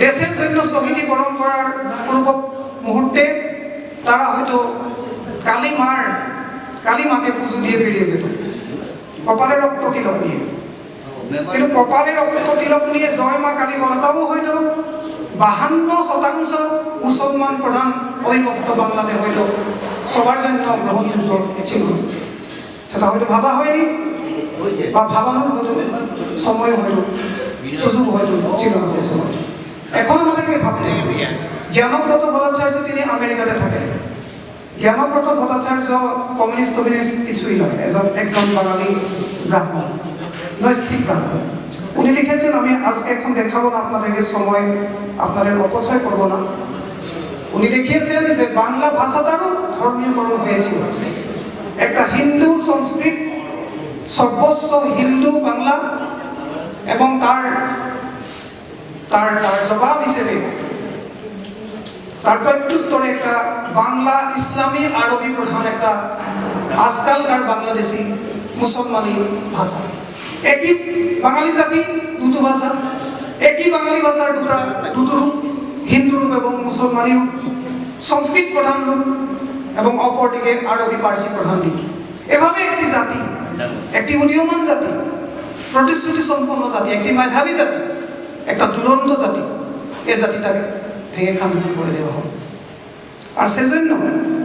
দেশের জন্য শহীদি বরণ করার পূর্ব মুহূর্তে তারা হয়তো কালী মাকে পুজো দিয়ে বেরিয়ে যেত কপালে রক্ত তিলক নিয়ে। কিন্তু কপালে রক্ত তিলক নিয়ে জয় মা কালী বলাটাও হয়তো 52% মুসলমান প্রধান অবিভক্ত বাংলাতে হয়তো সবার জন্য গ্রহণযোগ্য ছিল। সেটা হয়তো ভাবা হয়নি বা ভাবানোর হয়তো সময় হয়তো সুযোগ হয়তো ছিল না সে সময়। এখন আমাদেরকে ভাবতে হবে, জ্ঞানব্রত ভট্টাচার্য তিনি আমেরিকাতে থাকেন। জ্ঞানব্রত ভট্টাচার্য কমিউনিস্ট কিছুই নয়, একজন বাঙালি ব্রাহ্মণ, নৈষ্ঠিক ব্রাহ্মণ। উনি লিখেছেন, আমি আজকে এখন দেখাবো না আপনাদেরকে, সময় আপনাদের অপচয় করব না। উনি দেখিয়েছেন যে বাংলা ভাষাটারও ধর্মীয়করণ হয়েছিল। একটা হিন্দু সংস্কৃত, সর্বস্ব হিন্দু বাংলা, এবং তার জবাব হিসেবে তার প্রত্যুত্তরে একটা বাংলা ইসলামী আরবি প্রধান একটা আজকালকার বাংলাদেশি মুসলমানি ভাষা। একই বাঙালি জাতি, দুটো ভাষা, একই বাঙালি ভাষার দুটো রূপ, হিন্দু রূপ এবং মুসলমানি রূপ, সংস্কৃত প্রধান রূপ এবং অপরদিকে আরবি পার্সি প্রধান দিক। এভাবে একটি জাতি, একটি উদীয়মান জাতি, প্রতিশ্রুতি সম্পন্ন জাতি, একটি মেধাবী জাতি, একটা দুরন্ত জাতি, এই জাতিটাকে ভেঙে খান করে দেওয়া হবে। আর সেজন্য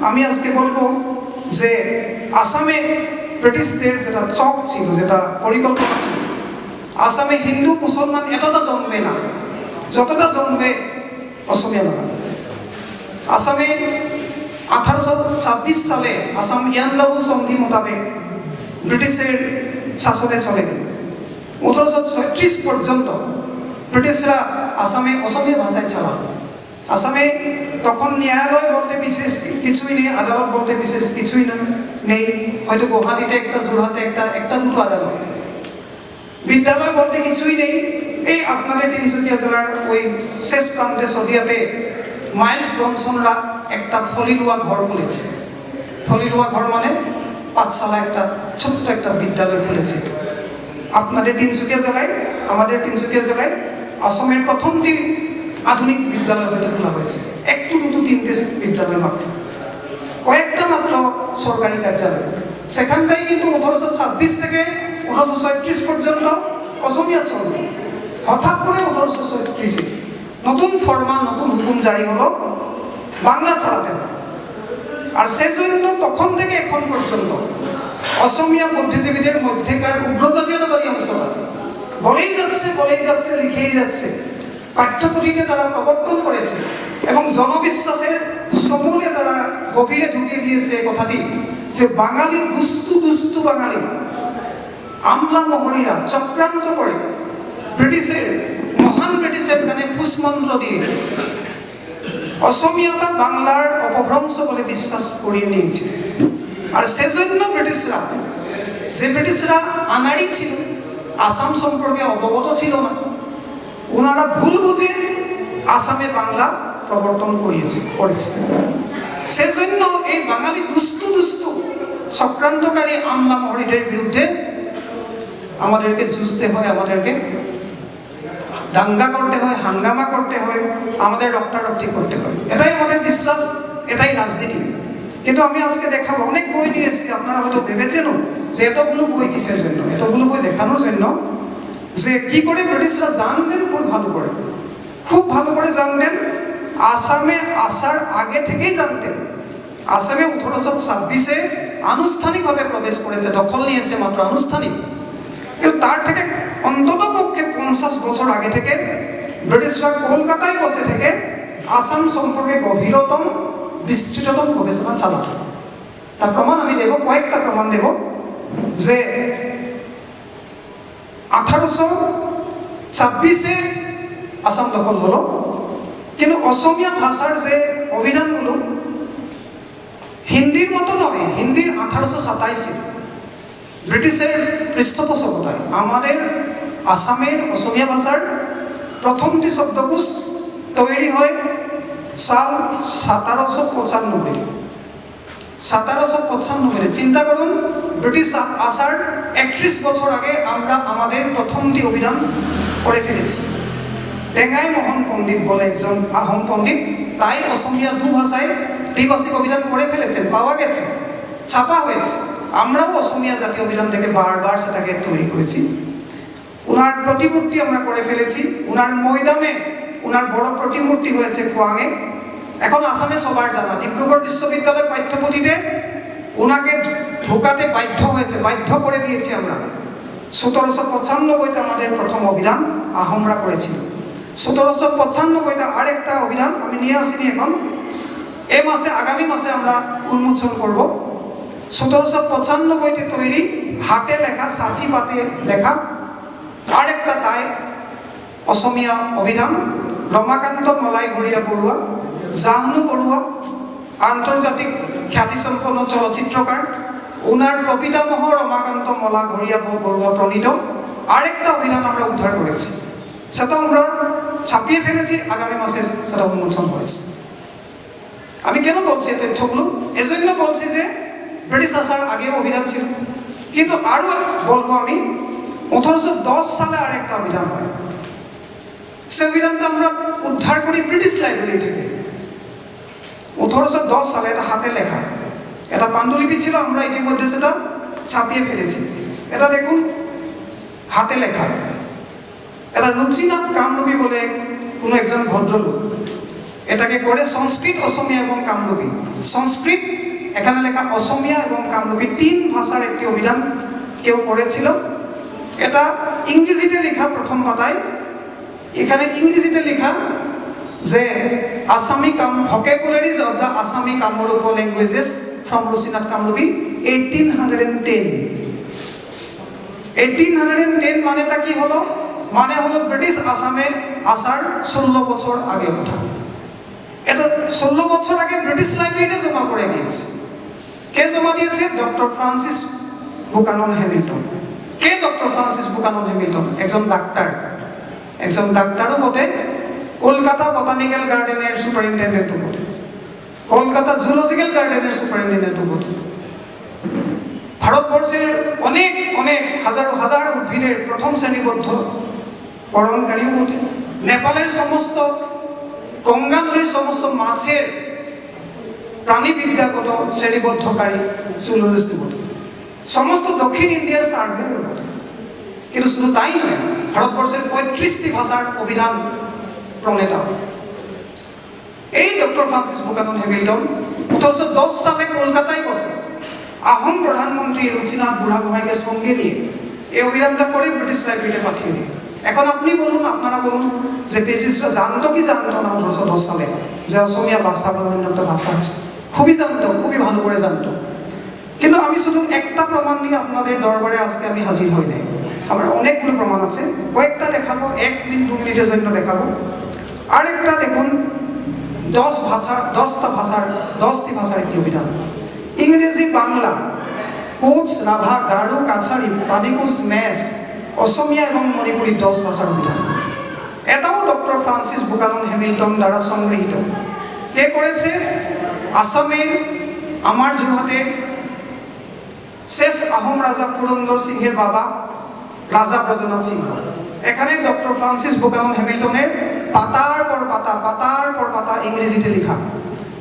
আমি আজকে বলবো যে আসামে ব্রিটিশদের যেটা চক ছিল, যেটা পরিকল্পনা ছিল, আসামে হিন্দু মুসলমান এতটা জন্মে না যতটা জন্মে অসমীয়া বাঙালি। আসামে 1826 সালে আসাম ইয়ান্দাবু সন্ধি মোতাবেক ব্রিটিশের শাসনে চলে গেল। 1836 পর্যন্ত ব্রিটিশরা আসামে অসমীয়া ভাষায় চালাতো। আসামে তখন ন্যায়ালয় বলতে বিশেষ কিছুই নেই, আদালত বলতে বিশেষ কিছুই নেই। হয়তো গুয়াহাটিতে একটা, যোরহাটে একটা দুটো আদালত। বিদ্যালয় বলতে কিছুই নেই। এই আপনাদের তিনচুকীয়া জেলার ওই শেষ প্রান্তে সদিয়াতে মাইলস ব্রনসনরা একটা ফলিলুয়া ঘর খুলেছে। ফলিলুয়া ঘর মানে পাঠশালা, একটা ছোট্ট একটা বিদ্যালয় খুলেছে আপনাদের তিনচুকীয়া জেলায়। আমাদের তিনচুকীয়া জেলায় অসমের প্রথমটি আধুনিক বিদ্যালয় হয়তো খোলা হয়েছে। একটু দুটো তিনটে বিদ্যালয় মাত্র, কয়েকটা মাত্র সরকারি কার্যালয়। সেখানটাই কিন্তু 1826 থেকে 1837 পর্যন্ত অসমীয়া চলবে। হঠাৎ করে 1837 নতুন ফরমান, নতুন হুকুম জারি হলো, বাংলা চালাতে হবে। আর সেজন্য তখন থেকে এখন পর্যন্ত অসমীয়া বুদ্ধিজীবীদের মধ্যেকার উগ্রজাতীয়তাবাদী অংশটা বলেই যাচ্ছে, লিখেই যাচ্ছে। পাঠ্যপুথিতে তারা প্রবর্তন করেছে এবং জনবিশ্বাসের সমূলে তারা গভীরে ঢুকিয়ে দিয়েছে কথাটি যে বাঙালি দুস্তু বাঙালি আমলা মহরীরা চক্রান্ত করে মহান ব্রিটিশের গানে ফুসমন্ত্র দিয়ে অসমীয়তা বাংলার অপভ্রংশ বলে বিশ্বাস করিয়ে নিয়েছে। আর সেজন্য ব্রিটিশরা আনাড়ি ছিল, আসাম সম্পর্কে অবগত ছিল না, ওনারা ভুল বুঝে আসামে বাংলা প্রবর্তন করেছে। সেজন্য এই বাঙালি দুস্তু চক্রান্তকারী আমলা মহরীদের বিরুদ্ধে আমাদেরকে যুঝতে হয়, আমাদেরকে দাঙ্গা করতে হয়, হাঙ্গামা করতে হয়, আমাদের রক্তারক্তি করতে হয়। এটাই আমাদের বিশ্বাস, এটাই রাজনীতি। কিন্তু আমি আজকে দেখাবো, অনেক বই নিয়ে এসেছি। আপনারা হয়তো ভেবেছেনও যে এতগুলো বই কিসের জন্য, এতগুলো বই দেখানোর জন্য যে কি করে ব্রিটিশরা জানতেন, খুব ভালো করে জানতেন। আসামে আসার আগে থেকেই জানতেন। আসামে 1826-এ আনুষ্ঠানিকভাবে প্রবেশ করেছে, দখল নিয়েছে মাত্র আনুষ্ঠানিক। কিন্তু তার থেকে অন্তত পক্ষে 50 বছর আগে থেকে ব্রিটিশরা কলকাতায় বসে থেকে আসাম সম্পর্কে গভীরতম, বিস্তৃততম গবেষণা চালাত। তার প্রমাণ আমি দেব, কয়েকটা প্রমাণ দেব যে 1826-এ আসাম দখল হলো, কিন্তু অসমীয়া ভাষার যে অভিধানগুলো হিন্দির মতো নয়, হিন্দির 1827-এ ব্রিটিশের পৃষ্ঠপোষকতায় আমাদের আসামের অসমীয়া ভাষার প্রথমটি শব্দকোষ তৈরি হয় সাল 1795। 1795 চিন্তা করুন, ব্রিটিশ আসার 31 বছর আগে আমরা আমাদের প্রথমটি অভিধান করে ফেলেছি। টেঙাই মোহন পণ্ডিত বলে একজন আহোম পণ্ডিত, তাই অসমীয়া দুভাষায় দ্বিভাষিক অভিধান করে ফেলেছেন, পাওয়া গেছে, ছাপা হয়েছে। আমরাও অসমীয়া জাতীয় অভিধান থেকে বারবার সেটাকে তৈরি করেছি। ওনার প্রতিমূর্তি আমরা করে ফেলেছি। ওনার মৈদামে ওনার বড় প্রতিমূর্তি হয়েছে খোয়াঙে। এখন আসামে সবার জানা, ডিব্রুগড় বিশ্ববিদ্যালয় পাঠ্যপুথিতে ওনাকে ঢোকাতে বাধ্য হয়েছে, বাধ্য করে দিয়েছি আমরা। 1795-তে আমাদের প্রথম অভিধান আহোমরা করেছিল। 1795-তে আরেকটা অভিধান আমি নিয়ে আসিনি এখন, এই মাসে, আগামী মাসে আমরা উন্মোচন করব। 1795-তে তৈরি হাতে লেখা, সাঁচি পাতে লেখা আরেকটা তাই অসমীয়া অভিধান। রমাকান্ত মলাইঘৰীয়া বৰুৱা, জাহ্নু বৰুৱা আন্তর্জাতিক খ্যাতিসম্পন্ন চলচ্চিত্রকার, ওনার প্রপিতামহ রমাকান্ত মলাইঘৰীয়া বৰুৱা প্রণীত আরেকটা অভিধান আমরা উদ্ধার করেছি। সেটা আমরা ছাপিয়ে ফেলেছি, আগামী মাসে সেটা উন্মোচন হয়েছে। আমি কেন বলছি এই তথ্যগুলো? এজন্য বলছি যে ব্রিটিশ আসার আগেও অভিধান ছিল, কিন্তু আরও বলবো আমি 1810 সালে আরেকটা অভিধান হয়। সে অভিধানটা আমরা উদ্ধার করি ব্রিটিশ লাইব্রেরি থেকে। 1810 সালে এটা হাতে লেখা, এটা পাণ্ডুলিপি ছিল, আমরা ইতিমধ্যে সেটা ছাপিয়ে ফেলেছি। এটা দেখুন হাতে লেখা, এটা রুচিনাথ কামরূপী বলে কোনো একজন ভদ্রলোক এটাকে করে সংস্কৃত, অসমীয়া এবং কামরূপী। সংস্কৃত, এখানে লেখা অসমীয়া এবং কামরূপী, 3 ভাষার একটি অভিধান কেউ করেছিল। এটা ইংরেজিতে লেখা প্রথম পাতায়, এখানে ইংরেজিতে লেখা যে আসামি ভোকেবুলারিজ অফ দ্য আসামি কামরূপ ল্যাঙ্গুয়েজেস ফ্রম রুচিনাথ কামরূপী 1810। 1810 মানেটা কি হলো? মানে হলো ব্রিটিশ আসামে আসার 16 বছর আগের কথা। এটা 16 বছর আগে ব্রিটিশ লাইব্রেরিতে জমা পড়ে গিয়েছে। কে জমা দিয়েছে? Doctor Francis Buchanan Hamilton. কে ডক্টর ফ্রান্সিস বুকানন হ্যামিল্টন? একজন ডাক্তার, একজন ডাক্তারও বটে, কলকাতা বটানিক্যাল গার্ডেনের সুপারিনটেন্ডেন্টও বটে, কলকাতা জুলজিক্যাল গার্ডেনের সুপারিনটেন্ডেন্টও বটে। ভারতবর্ষের অনেক অনেক হাজারো হাজার উদ্ভিদের প্রথম শ্রেণীবদ্ধ করণকারীও বটে। নেপালের সমস্ত, গঙ্গা নদীর সমস্ত মাছের প্রাণীবিদ্যাগত শ্রেণীবদ্ধকারী জুলজিস্ট বটে। সমস্ত দক্ষিণ ইন্ডিয়ার সার্ভের বটে। কিন্তু শুধু তাই নয়, ভারতবর্ষের 35টি ভাষার অভিধান প্রণেতা এই ডক্টর ফ্রান্সিস বুকানন হ্যামিল্টন 1810 সালে কলকাতায় বসে আহোম প্রধানমন্ত্রী রুচিনাথ বুঢ়াগোহাঁইকে সঙ্গে নিয়ে এই অভিধানটা করে ব্রিটিশ লাইব্রেরিতে পাঠিয়ে দিই। এখন আপনি বলুন, আপনারা বলুন যে ব্রিটিশরা জানতো কি জানতো না 1810 সালে যে অসমীয়া ভাষা বা অন্য একটা ভাষা আছে? খুবই জানতো, খুবই ভালো করে জানতো। কিন্তু আমি শুধু একটা প্রমাণ নিয়ে আপনাদের দরবারে আজকে আমি হাজির হই নাই। আমার অনেকগুলো প্রমাণ আছে, কয়েকটা দেখাবো, 1 মিনিট 2 মিনিটের জন্য দেখাবো। আরেকটা দেখুন, 10টি ভাষার একটি অভিধান, ইংরেজি, বাংলা, কোচ, রাভা, গারো, কাছাড়ি, পানিকুচ, মেস, অসমীয়া এবং মণিপুরী 10 ভাষার অভিধান। এটাও ডক্টর ফ্রান্সিস বুকানন হ্যামিল্টন দ্বারা সংগৃহীত। কে করেছে? আসামের, আমার যোরহাটের শেষ আহোম রাজা পুরন্দর সিংহের বাবা রাজা ব্রজনাথ সিংহ। এখানে ডক্টর ফ্রান্সিস বুকানন হ্যামিল্টনের পাতার পর পাতা ইংরেজিতে লেখা,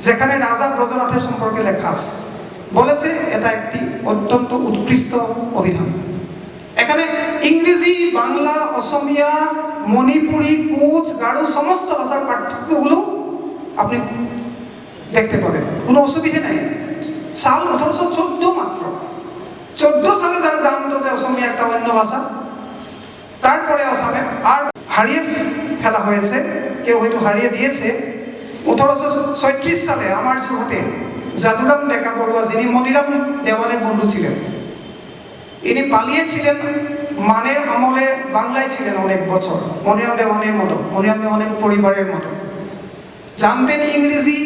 যেখানে রাজা ব্রজনাথের সম্পর্কে লেখা আছে। বলেছে এটা একটি অত্যন্ত উৎকৃষ্ট অভিধান। এখানে ইংরেজি, বাংলা, অসমীয়া, মণিপুরি, কোচ, গারো সমস্ত ভাষার পার্থক্যগুলো আপনি দেখতে পাবেন, কোনো অসুবিধে নেই। সাল 1814 মাত্র। 14 সালে যারা জানতো যে অসমীয়া একটা অন্য ভাষা, তারপরে আসামে আর হারিয়ে ফেলা হয়েছে, কেউ হয়তো হারিয়ে দিয়েছে। 1836 সালে আমার যোরহাটে যাদুরাম ডেকা বড়ুয়া, যিনি মনিরাম দেওয়ানের বন্ধু ছিলেন, ইনি পালিয়েছিলেন মানের আমলে বাংলায় ছিলেন অনেক বছর, মনিরাম দেওয়ানের মতো, মনিরাম দেওয়ানের পরিবারের মতো। জানতেন ইংরেজি,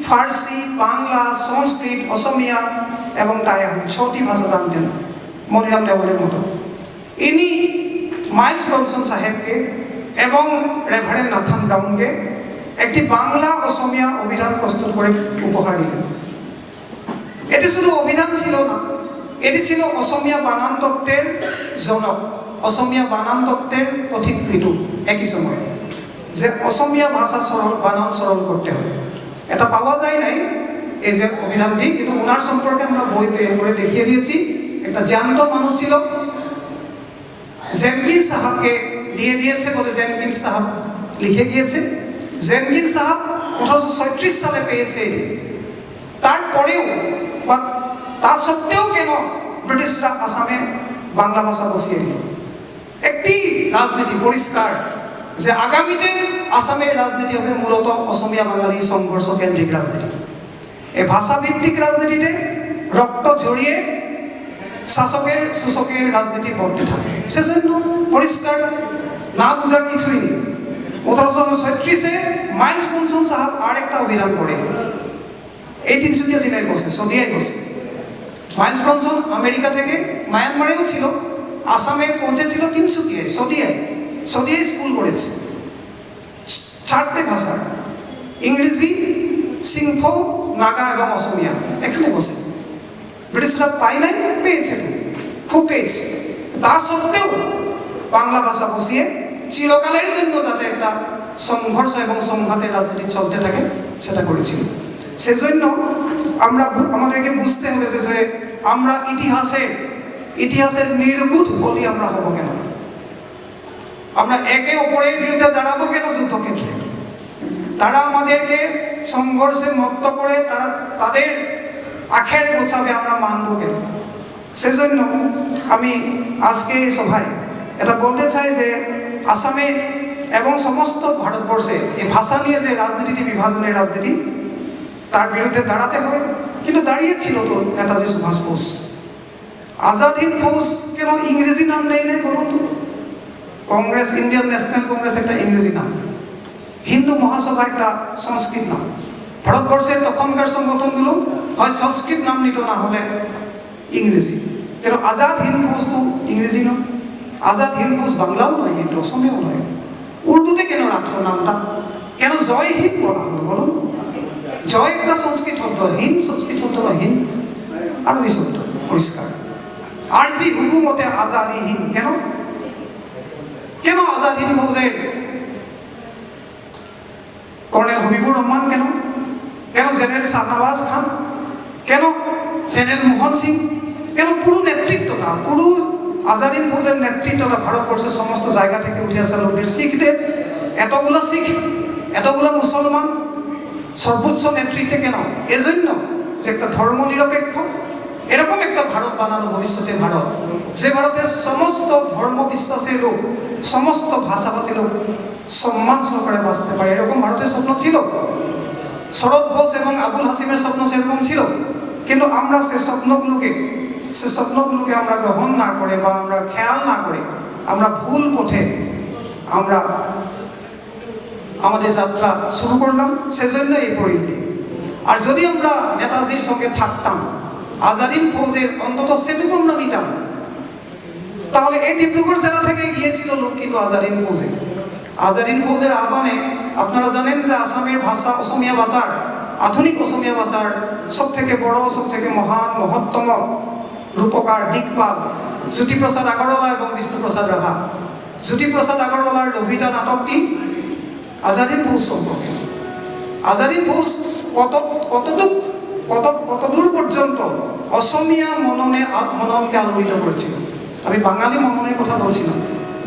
ফার্সি, বাংলা, সংস্কৃত, অসমিয়া এবং টাইয়া, 6টি ভাষা জানতেন মনিরাম দেওয়ানের মতো। ইনি মাইলস ব্রনসন সাহেবকে এবং রেভারেন্ড নাথান ব্রাউনকে একটি বাংলা অসমিয়া অভিধান প্রস্তুত করে উপহার দিলেন। এটি শুধু অভিধান ছিল না, এটি ছিল অসমিয়া বানান তত্ত্বের জনক, অসমিয়া বানান তত্ত্বের পথিকৃৎ একই সময়, যে অসমিয়া ভাষা সরল, বানান সরল করতে হয়। এটা পাওয়া যায় নাই এই যে অভিধানটি, কিন্তু ওনার সম্পর্কে আমরা বই বের করে দেখিয়ে দিয়েছি। একটা জ্যান্ত মানুষ ছিল, জেনকিন্স সাহাবকে দিয়ে দিয়েছে বলে জেনকিন্স সাহাব লিখে গিয়েছে। জেনকিন্স সাহাব 1836 সালে পেয়েছে এটি। তারপরেও বা তা সত্ত্বেও কেন ব্রিটিশরা আসামে বাংলা ভাষা বসিয়ে দিল? একটি রাজনীতি পরিষ্কার যে আগামীতে আসামের রাজনীতি হবে মূলত অসমিয়া বাঙালি সংঘর্ষ কেন্দ্রিক রাজনীতি। এই ভাষাভিত্তিক রাজনীতিতে রক্ত ঝরিয়ে শাসকের শোষকের রাজনীতি বর্তে থাকবে। সেজন্য পরিষ্কার, না বোঝার কিছুই নেই। 1836-এ মাইলস ব্রনসন সাহাব আর একটা অভিধান করে এই তিনসুকিয়া জেলায় বসে, সদিয়ায় বসে। মাইলস ব্রনসন আমেরিকা থেকে, মায়ানমারেও ছিল, আসামে পৌঁছেছিল তিনসুকিয়ায়, সদিয়ায় স্কুল করেছে 4টে ভাষা, ইংরেজি, সিংফো, নাগা এবং অসমিয়া। এখানে বসে ব্রিটিশরা পাই নাই, পেয়েছে, খুব পেয়েছে। তা সত্ত্বেও বাংলা ভাষা বসিয়ে চিরকালের জন্য যাতে একটা সংঘর্ষ এবং সংঘাতের রাজনীতি চলতে থাকে সেটা করেছিল। সেজন্য আমাদেরকে বুঝতে হবে যে আমরা ইতিহাসের নির্বুধ বলি আমরা হব কেন? আমরা একে অপরের বিরুদ্ধে দাঁড়াবো কেন যুদ্ধক্ষেত্রে? তারা আমাদেরকে সংঘর্ষে মত্ত করে তাদের আখের গোছাবে, আমরা মানব কেন? সেজন্য আমি আজকে এই সভায় এটা বলতে চাই যে আসামে এবং সমস্ত ভারতবর্ষে এই ভাষা নিয়ে যে রাজনীতিটি, বিভাজনের রাজনীতি, তার বিরুদ্ধে দাঁড়াতে হয়। কিন্তু দাঁড়িয়েছিল তো নেতাজি সুভাষ বোস। আজাদ হিন্দ ফৌজ কেন ইংরেজি নাম নেই নাই বলুন তো? কংগ্রেস, ইন্ডিয়ান ন্যাশনাল কংগ্রেস একটা ইংরেজি নাম, হিন্দু মহাসভা একটা সংস্কৃত নাম। ভারতবর্ষের তখনকার সংগঠনগুলো হয় সংস্কৃত নাম নিত, না হলে ইংরেজি। কেন আজাদ হিন্দ ফৌজ তো ইংরেজি নাম, আজাদ হিন্দ ফৌজ বাংলাও নয়, কিন্তু অসমিয়াও নয়। উর্দুতে কেন রাখলো নামটা? কেন জয় হিন্দ বলা হলো বলুন? জয় একটা সংস্কৃত শব্দ, হিন্দ সংস্কৃত শব্দ নয়, হিন্দ আরবি শব্দ, পরিষ্কার। আরজি হুকুমতে আজাদি হিন্দ, কেন কেন আজাদ হিন্দ ফৌজের কর্নেল হবিবুর রহমান, কেন কেন জেনারেল শাহনওয়াজ খান, কেন জেনারেল মোহন সিং, কেন পুরো নেতৃত্বটা, পুরো আজাদ হিন্দ ফৌজের নেতৃত্বটা ভারতবর্ষের সমস্ত জায়গা থেকে উঠে আসা লোকদের, শিখদের এতগুলো শিখ, এতগুলো মুসলমান সর্বোচ্চ নেতৃত্বে কেন? এজন্য যে একটা ধর্ম নিরপেক্ষ এরকম একটা ভারত বানানো ভবিষ্যতে ভারত, যে ভারতের সমস্ত ধর্ম বিশ্বাসের লোক, সমস্ত ভাষাভাষী লোক সম্মান সহকারে বাঁচতে পারে, এরকম ভারতের স্বপ্ন ছিল। শরৎ বোস এবং আবুল হাসিমের স্বপ্ন সেরকম ছিল। কিন্তু আমরা সে স্বপ্নগুলোকে আমরা গ্রহণ না করে বা আমরা খেয়াল না করে আমরা ভুল পথে আমরা আমাদের যাত্রা শুরু করলাম। সেজন্য এই পরিণতি। আর যদি আমরা নেতাজির সঙ্গে থাকতাম, আজাদ হিন্দ ফৌজের অন্তত সেটুকু আমরা নিতাম, তাহলে এই ডিব্রুগড় জেলা থেকে গিয়েছিল লোক, কিন্তু আজাদ হিন্দ ফৌজের আহ্বানে আপনারা জানেন যে আসামের ভাষা, অসমীয়া ভাষার, আধুনিক অসমীয়া ভাষার সব থেকে বড়, সব থেকে মহান, মহত্তম রূপকার, দিকপাল জ্যোতিপ্রসাদ আগরওয়ালা এবং বিষ্ণুপ্রসাদ রাভা। জ্যোতিপ্রসাদ আগরওয়ালার লভিতা নাটকটি আজাদ হিন্দ ফৌজ সম্পর্কে। আজাদ হিন্দ ফৌজ কতদূর পর্যন্ত অসমীয়া মননকে আলোড়িত করেছিল। আমি বাঙালি মননের কথা বলছি না।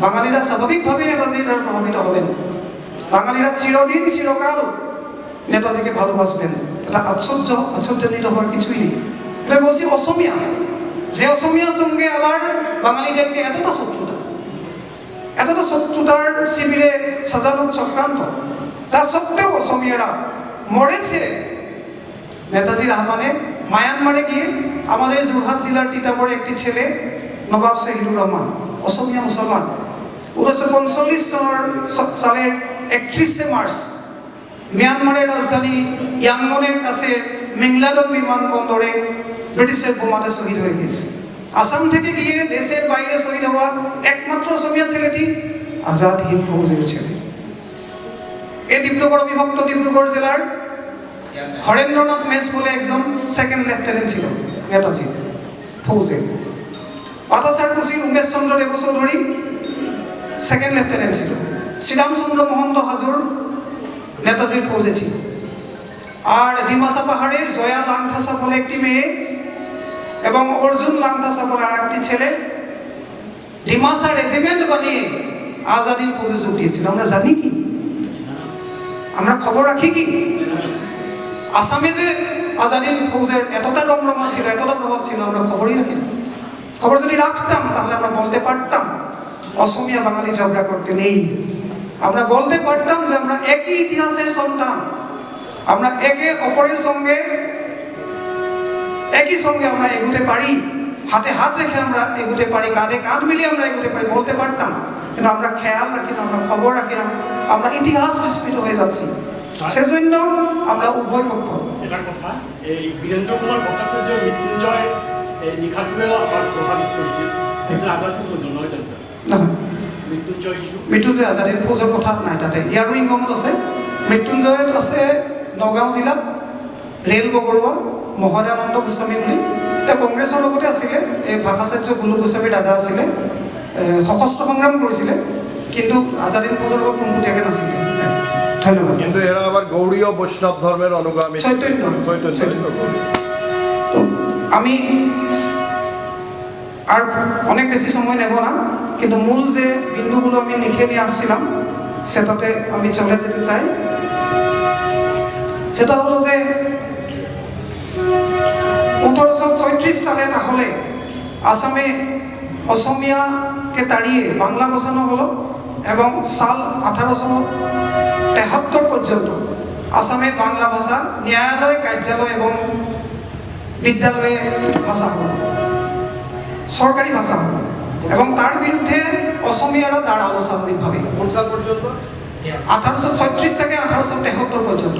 বাঙালিরা স্বাভাবিকভাবেই নেতাজির দ্বারা প্রভাবিত হবেন। বাঙালিরা চিরদিন চিরকাল নেতাজিকে ভালোবাসবেন। এটা আশ্চর্যান্বিত হওয়ার কিছুই নেই। এটা বলছি অসমীয়া, যে অসমীয়ার সঙ্গে আবার বাঙালিদেরকে এতটা শত্রুতার শিবিরে সাজানোর চক্রান্ত, তা সত্ত্বেও অসমীয়ারা মরেছে নেতাজির আহ্বানে। মায়ানমারে গিয়ে আমাদের যোরহাট জেলার টিটাগড়ে একটি ছেলে, নবাব সেহিদুর রহমান, অসমীয়া মুসলমান 1945 সালের 31 মার্চ মিয়ানমারের রাজধানী ইয়াঙ্গনের কাছে মেংলাডন বিমানবন্দরে ব্রিটিশের বোমাতে শহীদ হয়ে গেছে। আসাম থেকে গিয়ে দেশের বাইরে শহীদ হওয়া একমাত্র অসমীয়া ছেলেটি আজাদ হিন্দ ফৌজের ছেলে। এই ডিব্রুগড় বিভক্ত ডিব্রুগড় জেলার হরেন্দ্রনাথ মেস বলে একজন সেকেন্ড লেফটেন্যান্ট ছিল নেতাজি ফৌজে। পাতাচারকুচির উমেশ চন্দ্র দেব চৌধুরী সেকেন্ড লেফটেন্যান্ট ছিল। শ্রীরামচন্দ্র মহন্ত হাজুর নেতাজির ফৌজে ছিল। আর ডিমাসা পাহাড়ের জয়া লাংথাসা বলে একটি মেয়ে এবং অর্জুন লাংথাসা বলে আর একটি ছেলে ডিমাসা রেজিমেন্ট বানিয়ে আজাদিন ফৌজে যোগ দিয়েছিল। আমরা জানি কি? আমরা খবর রাখি কি? আসামে যে আজাদিন ফৌজের এতটা রমরমা ছিল, এতটা প্রভাব ছিল, আমরা খবরই রাখি না। খবর যদি রাখতাম তাহলে আমরা বলতে পারতাম অসমীয়া বাঙালি ঝগড়া করতে নেই। আমরা বলতে পারতাম যে আমরা একই ইতিহাসের সন্তান, আমরা একে অপরের সঙ্গে একই সঙ্গে আমরা এগোতে পারি, হাতে হাত রেখে আমরা এগোতে পারি, কাঁধে কাঁধ মিলিয়ে আমরা এগোতে পারি, বলতে পারতাম। কিন্তু আমরা খেয়াল রাখি না, আমরা খবর রাখি না, আমরা ইতিহাস বিস্মৃত হয়ে যাচ্ছি। সেজন্য আমরা উভয় পক্ষ এটা কথা এই বীরেন্দ্র কুমার ভট্টাচার্য মৃত্যুঞ্জয় এই লিখাটোৱেও আমাক প্ৰভাৱিত কৰিছিল। সেইবিলাক আজাদী ফৌজ নহয় জানো ছাৰ? নহয়, মৃত্যুঞ্জয় যিটো মৃত্যুঞ্জয় আজাদী ফৌজৰ কথাত নাই। তাতে ইয়াৰো ইংগমত আছে। মৃত্যুঞ্জয়ত আছে নগাঁও জিলাত ৰেল বগৰুৱা মহদানন্দ গোস্বামী বুলি। তেওঁ কংগ্ৰেছৰ লগতে আছিলে। এই ভাষাচাৰ্য গুলু গোস্বামীৰ দাদা আছিলে, সশস্ত্ৰ সংগ্ৰাম কৰিছিলে, কিন্তু আজাদী ফৌজৰ লগত পোনপটীয়াকৈ নাছিলে। ধন্যবাদ। কিন্তু এরা আবার গৌড়ীয় বৈষ্ণব ধর্মের অনুগামী। চৈতন্য। তো আমি আর অনেক বেশি সময় নেব না, কিন্তু মূল যে বিন্দুগুলো আমি লিখে নিয়ে আসছিলাম সেটাতে আমি চলে যেতে চাই। সেটা হলো যে 1834 সালে তাহলে আসামে অসমীয়াকে তাড়িয়ে বাংলা বসানো হলো এবং সাল 1873 পর্যন্ত আসামে বাংলা ভাষা ন্যায়ালয়, কার্যালয় এবং বিদ্যালয়ে ভাষা হল, সরকারি ভাষা হল, এবং তার বিরুদ্ধে অসমীয়ারা দাঁড়ালো স্বাভাবিকভাবে। কোন সাল পর্যন্ত? 1836 থেকে 1873 পর্যন্ত,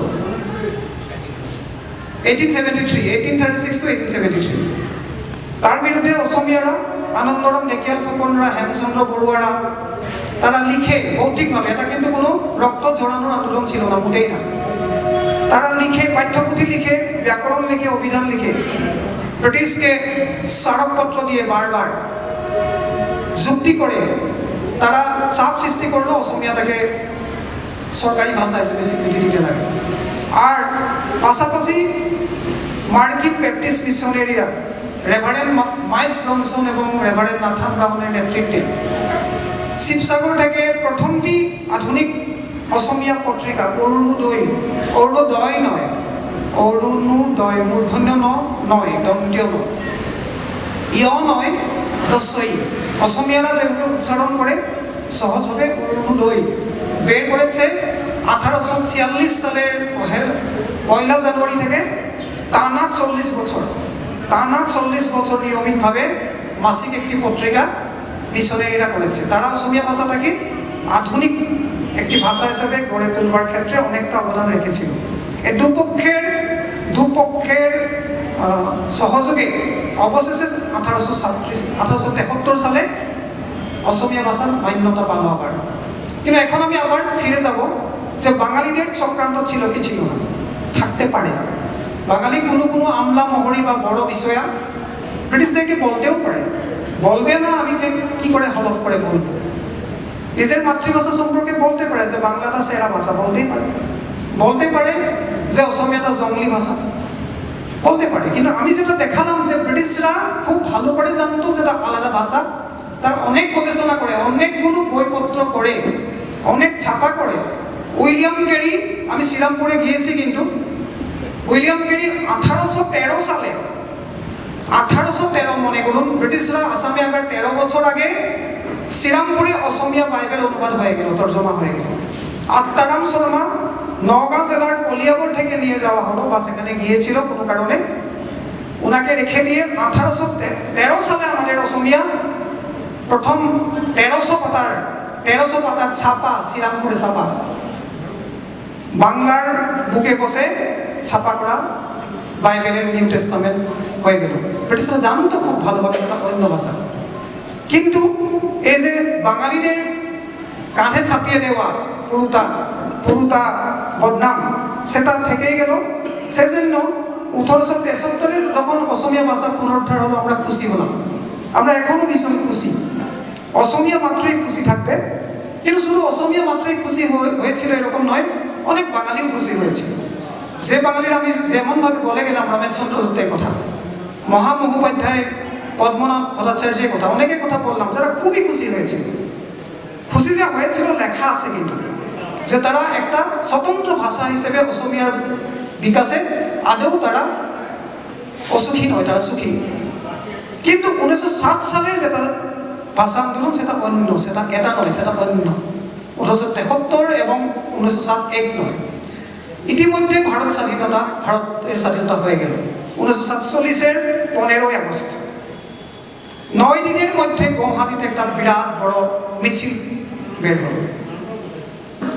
1836 to 1873। তার বিরুদ্ধে অসমীয়ারা আনন্দরাম ঢেকিয়াল ফুকনরা, হেমচন্দ্র বড়ুয়ারা তারা লিখে বৌদ্ধিকভাবে, এটা কিন্তু কোনো রক্ত ঝরানোর আন্দোলন ছিল না, মোটেই না। তারা লিখে, পাঠ্যপুথি লিখে, ব্যাকরণ লিখে, অভিধান লিখে ব্রিটিশকে স্মারকপত্র দিয়ে বারবার যুক্তি করে তারা চাপ সৃষ্টি করলো অসমীয়াটাকে সরকারি ভাষা হিসেবে স্বীকৃতি দিতে লাগে। আর পাশাপাশি মার্কিন ব্যাপটিস্ট মিশনারিরা রেভারেন্ড মাইলস ব্রনসন এবং রেভারেন্ড নাথান ব্রাউনের নেতৃত্বে শিবসাগর থেকে প্রথমটি আধুনিক অসমীয়া পত্রিকা অরুণোদয়, অরুণোদয় নয়, অরুণোদয় মূর্ধন্য নয়, দন্তীয় নয়, ইয় নয়, রস্বই, অসমীয়ারা যেভাবে উচ্চারণ করে সহজভাবে অরুণোদয় বের করেছে 1846 সালের 1 জানুয়ারি থেকে টানা 40 বছর, টানা 40 বছর নিয়মিতভাবে মাসিক একটি পত্রিকা মিশনারিরা করেছে। তারা অসমীয়া ভাষাটাকে আধুনিক একটি ভাষা হিসাবে গড়ে তোলবার ক্ষেত্রে অনেকটা অবদান রেখেছিল। এই দুপক্ষের সহযোগে অবশেষে 1873 সালে অসমীয়া ভাষার মান্যতা পালো আবার। কিন্তু এখন আমি আবার ফিরে যাব যে বাঙালিদের চক্রান্ত ছিল কি ছিল না, থাকতে পারে। বাঙালি কোনো আমলা মহরি বা বড় বিষয়া ব্রিটিশদেরকে বলতেও পারে, বলবে না আমি কি করে হলফ করে বলবো। নিজের মাতৃভাষা সম্পর্কে বলতে পারে যে বাংলাটা সেরা ভাষা, বলতেই পারে। বলতে পারে যে অসমীয়াটা জঙ্গলি ভাষা, বলতে পারে। কিন্তু আমি যেটা দেখালাম যে ব্রিটিশরা খুব ভালো করে জানতো যেটা আলাদা ভাষা, তার অনেক গবেষণা করে, অনেকগুলো বইপত্র করে, অনেক ছাপা করে। উইলিয়াম ক্যারি, আমি শ্রীরামপুরে গিয়েছি, কিন্তু উইলিয়াম ক্যারি 1813 সালে, 1813 মনে করুন, ব্রিটিশরা আসামে আগার 13 বছর আগে শ্রীরামপুরে অসমীয়া বাইবেল অনুবাদ হয়ে গেল, তর্জমা হয়ে গেল। আত্মারাম শর্মা নওগাঁ জেলার কলিয়াবর থেকে নিয়ে যাওয়া হলো, বা সেখানে গিয়েছিল কোনো কারণে, ওনাকে রেখে দিয়ে 1813 সালে আমাদের অসমীয়া প্রথম 1300 পাতার ছাপা শ্রীরামপুরে ছাপা, বাংলার বুকে বসে ছাপা করা বাইবেলের নিউ টেস্টামেন্ট হয়ে গেল। ব্রিটিশরা জানতো খুব ভালোভাবে একটা অন্য ভাষা, কিন্তু এই যে বাঙালিদের কাঁধে ছাপিয়ে দেওয়া পুরুতা বদনাম সেটা থেকেই গেল। সেজন্য 1873 যখন অসমীয়া ভাষা পুনরুদ্ধার হলো আমরা খুশি হলাম, আমরা এখনো ভীষণ খুশি। অসমীয়া মাত্রই খুশি থাকবে, কিন্তু শুধু অসমীয়া মাত্রই খুশি হয়েছিল এরকম নয়, অনেক বাঙালিও খুশি হয়েছিল। যে বাঙালিরা আমি যেমনভাবে বলে গেলাম রমেশচন্দ্র দত্তের কথা, মহামহোপাধ্যায়, পদ্মনাথ ভট্টাচার্যের কথা, অনেকের কথা বললাম যারা খুবই খুশি হয়েছিল। খুশি যে হয়েছিল লেখা আছে কিন্তু, যে তারা একটা স্বতন্ত্র ভাষা হিসেবে অসমীয়ার বিকাশে আদৌ তারা অসুখী নয়, তারা সুখী। কিন্তু 1907 সালের যেটা ভাষা আন্দোলন সেটা অন্য, সেটা এটা নয়, সেটা অন্য। 1873 এবং 1907 এক নয়। ইতিমধ্যে ভারতের স্বাধীনতা হয়ে গেল 1947-এর 15ই আগস্ট। 9 দিনের মধ্যে গুয়াহাটিতে একটা বিরাট বড় মিছিল বের হল।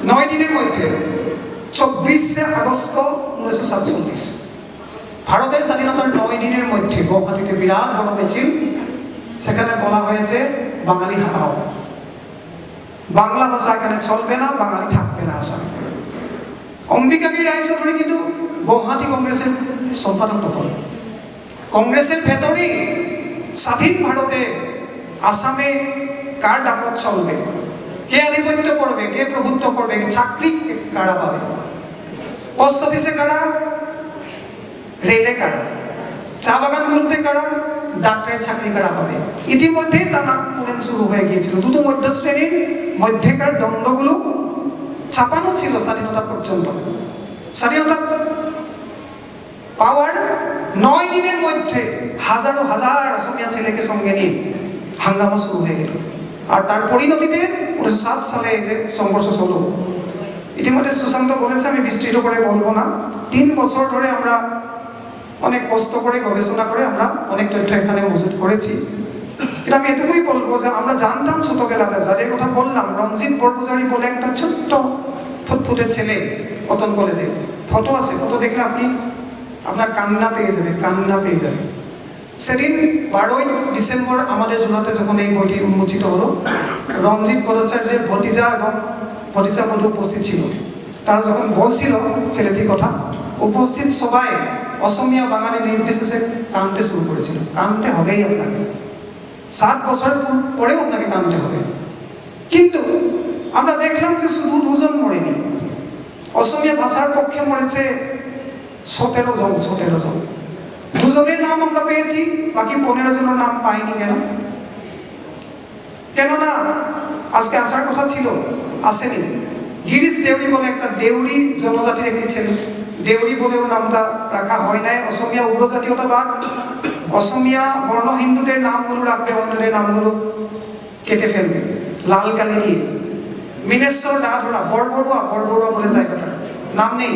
9 দিনের মধ্যে 24শে আগস্ট 1947, ভারতের স্বাধীনতার 9 দিনের মধ্যে গুয়াহাটিতে বিরাট বড় মিছিল। সেখানে বলা হয়েছে বাঙালি হাটাও, বাংলা ভাষা এখানে চলবে না, বাঙালি থাকবে না আসামে। অম্বিকাগিরি রায়চৌধুরী কিন্তু গুয়াহাটি কংগ্রেসের সম্পাদক তখন। কংগ্রেসের ভেতরেই স্বাধীন ভারতে আসামে কার ডাকত চলবে, কে আধিপত্য করবে, কে প্রভুত্ব করবে, চাকরি কারা পাবে, পোস্ট অফিসে কারা, রেলে কারা, চা বাগানগুলোতে কারা, ডাক্তারের চাকরি কারা পাবে। ইতিমধ্যেই তা নাগপুরেন শুরু হয়ে গিয়েছিল। দুটো মধ্য শ্রেণীর মধ্যেকার দ্বন্দ্বগুলো ছাপানো ছিল স্বাধীনতা পর্যন্ত। স্বাধীনতা পাওয়ার 9 দিনের মধ্যে হাজার অসমীয়া ছেলেকে সঙ্গে নিয়ে হাঙ্গামা শুরু হয়ে গেল। আর তার পরিণতিতে 1907 সালে এই যে সংঘর্ষ হলো। ইতিমধ্যে সুশান্ত বলেছে, আমি বিস্তৃত করে বলবো না। 3 বছর ধরে আমরা অনেক কষ্ট করে গবেষণা করে আমরা অনেক তথ্য এখানে মজুত করেছি। কিন্তু আমি এটুকুই বলবো যে আমরা জানতাম ছোটবেলাতে, যাদের কথা বললাম, রঞ্জিত বরপূজারী বলে একটা ছোট্ট ফুটফুটে ছেলে কটন কলেজে, ফটো আছে, ফটো দেখলে আপনি আপনার কান্না পেয়ে যাবে। সেদিন 12ই ডিসেম্বর আমাদের জোড়াতে যখন এই বইটি উন্মোচিত হলো, রঞ্জিত ভট্টাচার্যের ভতিজা এবং ভতিজা বন্ধু উপস্থিত ছিল। তারা যখন বলছিল ছেলেটির কথা, উপস্থিত সবাই অসমীয়া বাঙালি নির্বিশেষে কাঁদতে শুরু করেছিল। কাঁদতে হবেই আপনাকে, 7 বছর পরেও আপনাকে কাঁদতে হবে। কিন্তু আমরা দেখলাম যে শুধু 2 জন মরেনি, অসমীয়া ভাষার পক্ষে মরেছে 17 জন। 2 জনের নাম আমরা পেয়েছি, বাকি 15 জনের নাম পাইনি। কেননা আজকে আসার কথা ছিল, আসেনি। গিরিশ দেউরি বলে একটা দেউরি জনজাতির একটি ছেলে, দেউরি বলেও নামটা রাখা হয় নাই। অসমীয়া উগ্রজাতীয়তাবাদ, অসমীয়া বর্ণ হিন্দুদের নামগুলো রাখবে, অন্যদের নামগুলো কেটে ফেলবে লাল কালি দিয়ে। মিনেশ্বর ডাধরা, বরবড়ুয়া বলে জায়গাটার নাম নেই।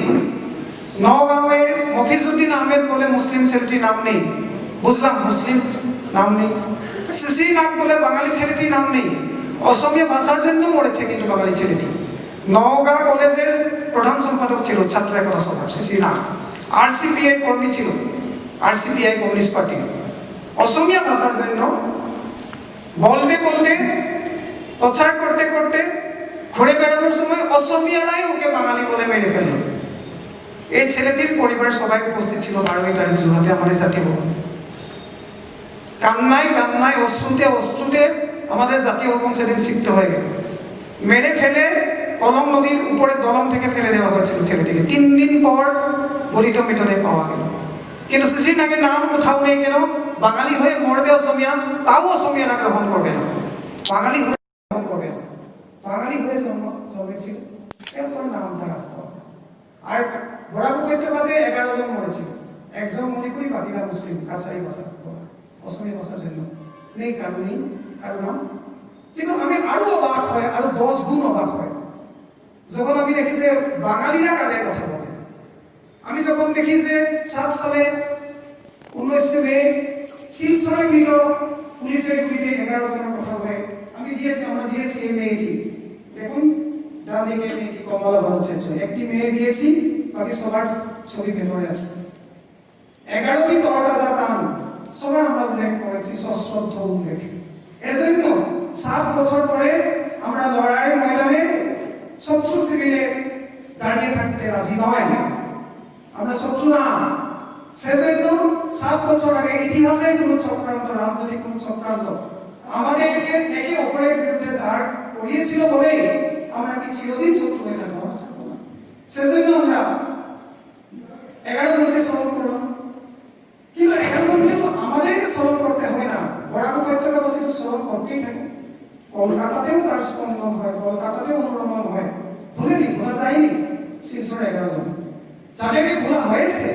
নগাঁওয়ের মফিজুদ্দিন আহমেদ বলে মুসলিম ছেলেটির নাম নেই, বুঝলাম মুসলিম নাম নেই। শিশির নাগ বলে বাঙালি ছেলেটির নাম নেই। অসমীয়া ভাষার জন্য মরেছে কিন্তু বাঙালি ছেলেটি। নওগাঁ কলেজের প্রধান সম্পাদক ছিল ছাত্র একতা সভার শিশির নাগ, RCPI কর্মী ছিল, RCPI কমিউনিস্ট পার্টি। অসমীয়া ভাষার জন্য বলতে প্রচার করতে ঘুরে বেড়ানোর সময় অসমীয়ারাই ওকে বাঙালি বলে মেরে ফেলল। এই ছেলেটির পরিবার সবাই উপস্থিত ছিল 12ই তারিখ জোড়াতে আমাদের জাতীয় ভবন। কান্নায় অশ্রুতে আমাদের জাতীয় ভবন সেদিন সিক্ত হয়ে গেল। মেরে ফেলে কলম নদীর উপরে দলম থেকে ফেলে দেওয়া হয়েছিল ছেলেটিকে। 3 দিন পর গলিত মিটনে পাওয়া গেল। কিন্তু শিশির নাগের নাম কোথাও নেই। কেন? বাঙালি হয়ে মরবে অসমীয়া, তাও অসমীয়ারা গ্রহণ করবে না, বাঙালি হয়ে গ্রহণ করবে না। বাঙালি হয়ে জন্মেছিল, এরপর নামটা রাখতে হবে। আর বরাক উপত্যকাতে 11 জন মরেছিল, 1 জন মণিপুরি, বাকিরা মুসলিম। কাছারি ভাষা বলা, অসমীয়া ভাষার জন্য নেই, কারো নাম। কিন্তু আমি আরো অবাক হয়, আরো 10 গুণ অবাক হয় যখন আমি দেখি যে বাঙালিরা কাদের কথা বলে। আমি যখন দেখি যে 7 সালে 19 মে শিলচরে মিল পুলিশের গুলিতে 11 জনের কথা বলে আমরা দিয়েছি এই মেয়েটি, দেখুন ডান দিকে মেয়েটি কমলা ভট্টাচার্য, একটি মেয়ে দিয়েছি, বাকি সবার ছবি ভেতরে আছে। 11টি তরতাজা প্রাণ সবার আমরা উল্লেখ করেছি, সশ্রদ্ধ উল্লেখ। এজন্য 7 বছর পরে আমরা লড়াইয়ের ময়দানে শত্রু শিবিরে দাঁড়িয়ে থাকতে রাজি নয়, আমরা শত্রু না। সেজন্য 7 বছর আগে ইতিহাসের কোনো চক্রান্ত, রাজনৈতিক কোনো চক্রান্ত আমাদেরকে একে অপরের বিরুদ্ধে দাঁড় করিয়েছিল বলেই আমরা কি চিরদিন শত্রু হয়ে থাকবো না। সেজন্য আমরা 11 জনকে স্মরণ করলাম, কিন্তু 11 জনকে তো আমাদেরকে স্মরণ করতে হয় না, বরাক উপত্যকাবাসী তো স্মরণ করতেই থাকে। কলকাতাতেও তার স্পন্দন হয়, কলকাতাতেও অনুরমণ হয়, ভোলা যায়নি শিলচর 11 জন। যাদেরকে ভোলা হয়েছে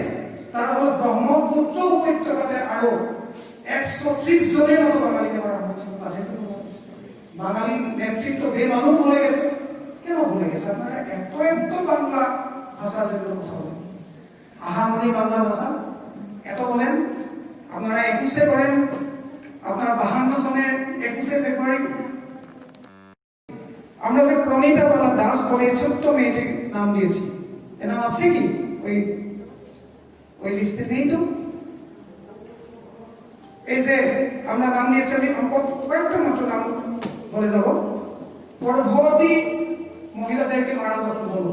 তারা হলো ব্রহ্মপুত্র উপত্যকাতে আরো 130 জনের মতো বাঙালিকে মারা হয়েছিল, তাদেরকে ভোলা হয়েছে। বাঙালি নেতৃত্ব বেমানুষ ভুলে গেছে। কেন ভুলে গেছে? আপনারা এত বাংলা ভাষার জন্য কথা বলেন, আহামরি বাংলা ভাষা এত বলেন, আপনারা 21 করেন, আপনারা 52 সনের 21 ফেব্রুয়ারি আমরা যে প্রণীতা বালা দাস বলে ছোট্ট মেয়েটির নাম দিয়েছি, এর নাম আছে কি ওই লিস্টে? নেই তো। এই যে আমরা নাম দিয়েছি, আমি কয়েকটা মাত্র নাম বলে যাব। গর্ভবতী মহিলাদেরকে মারা যখন হলো,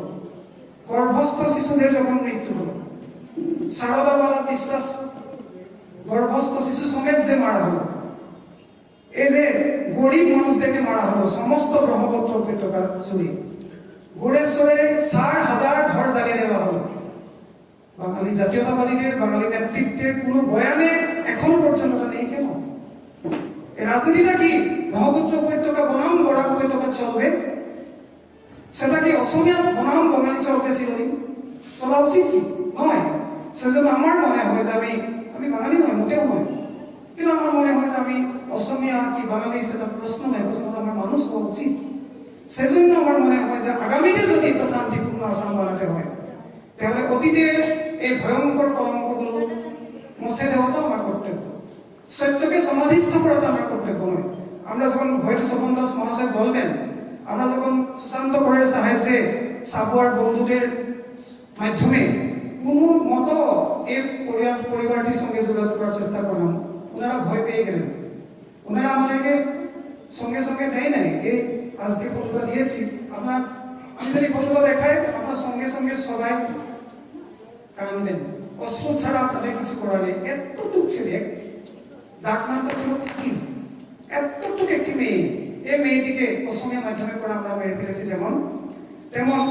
গর্ভস্থ শিশুদের যখন মৃত্যু হলো, সারদা বালা বিশ্বাস গর্ভস্থ শিশু সমেত যে মারা হলো, এই যে গরিব মানুষদেরকে মারা হলো সমস্ত ব্রহ্মপুত্র উপত্যকা জুড়ে, গোড়েশ্বরে 4,000 ঘর জ্বালিয়ে দেওয়া হলো। বাঙালি জাতীয়তাবাদীদের, বাঙালি নেতৃত্বের কোনো বয়ানে এখনো পর্যন্ত নেই। কেন? এই রাজনীতিটা কি ব্রহ্মপুত্র উপত্যকা বনাম বরাক উপত্যকা চলবে? সেটা কি অসমীয়া বনাম বাঙালি চলবে চিরদিন? চলা উচিত কি? নয়। সেজন্য আমার মনে হয় যে আমি বাঙালি নয়, মোটেও নয়, কিন্তু আমার মনে হয় যে আমি অসমীয়া কি বাঙালি সেটা প্রশ্ন নেই, প্রশ্নটা আমার মানুষ হওয়া উচিত। সেজন্য আমার মনে হয় যে আগামীতে যদি একটা শান্তিপূর্ণ আসাম বানাতে হয়, তাহলে অতীতের এই ভয়ঙ্কর কলঙ্কগুলো মুছে দেওয়াটা আমার কর্তব্য, সত্যকে সমাধিস্থ করাটা আমার কর্তব্য নয়। আমরা যখন হয়তো স্বপন দাস মহাশয় বলবেন, আমরা যখন সুশান্ত করের সাহায্যে সাবুয়ার বন্ধুদের মাধ্যমে কোনো মতো এই পরিবারটির সঙ্গে যোগাযোগ করার চেষ্টা করলাম, ওনারা ভয় পেয়ে গেলেন। ওনারা আমাদেরকে সঙ্গে সঙ্গে দেয় নাই। এই আজকে ফটোটা দিয়েছি, আমি যদি ফটোটা দেখাই আপনার সঙ্গে সঙ্গে সবাই কাঁদবেন। অস্ত্র ছাড়া আপনাদের কিছু করার নেই। এতটুক ছেলে, ডাক নামটা ছিল কি, এতটুক একটি মেয়ে, এই মেয়েটিকে অসমীয়া মাধ্যমে পড়া আমরা মেরে ফেলেছি। তেমন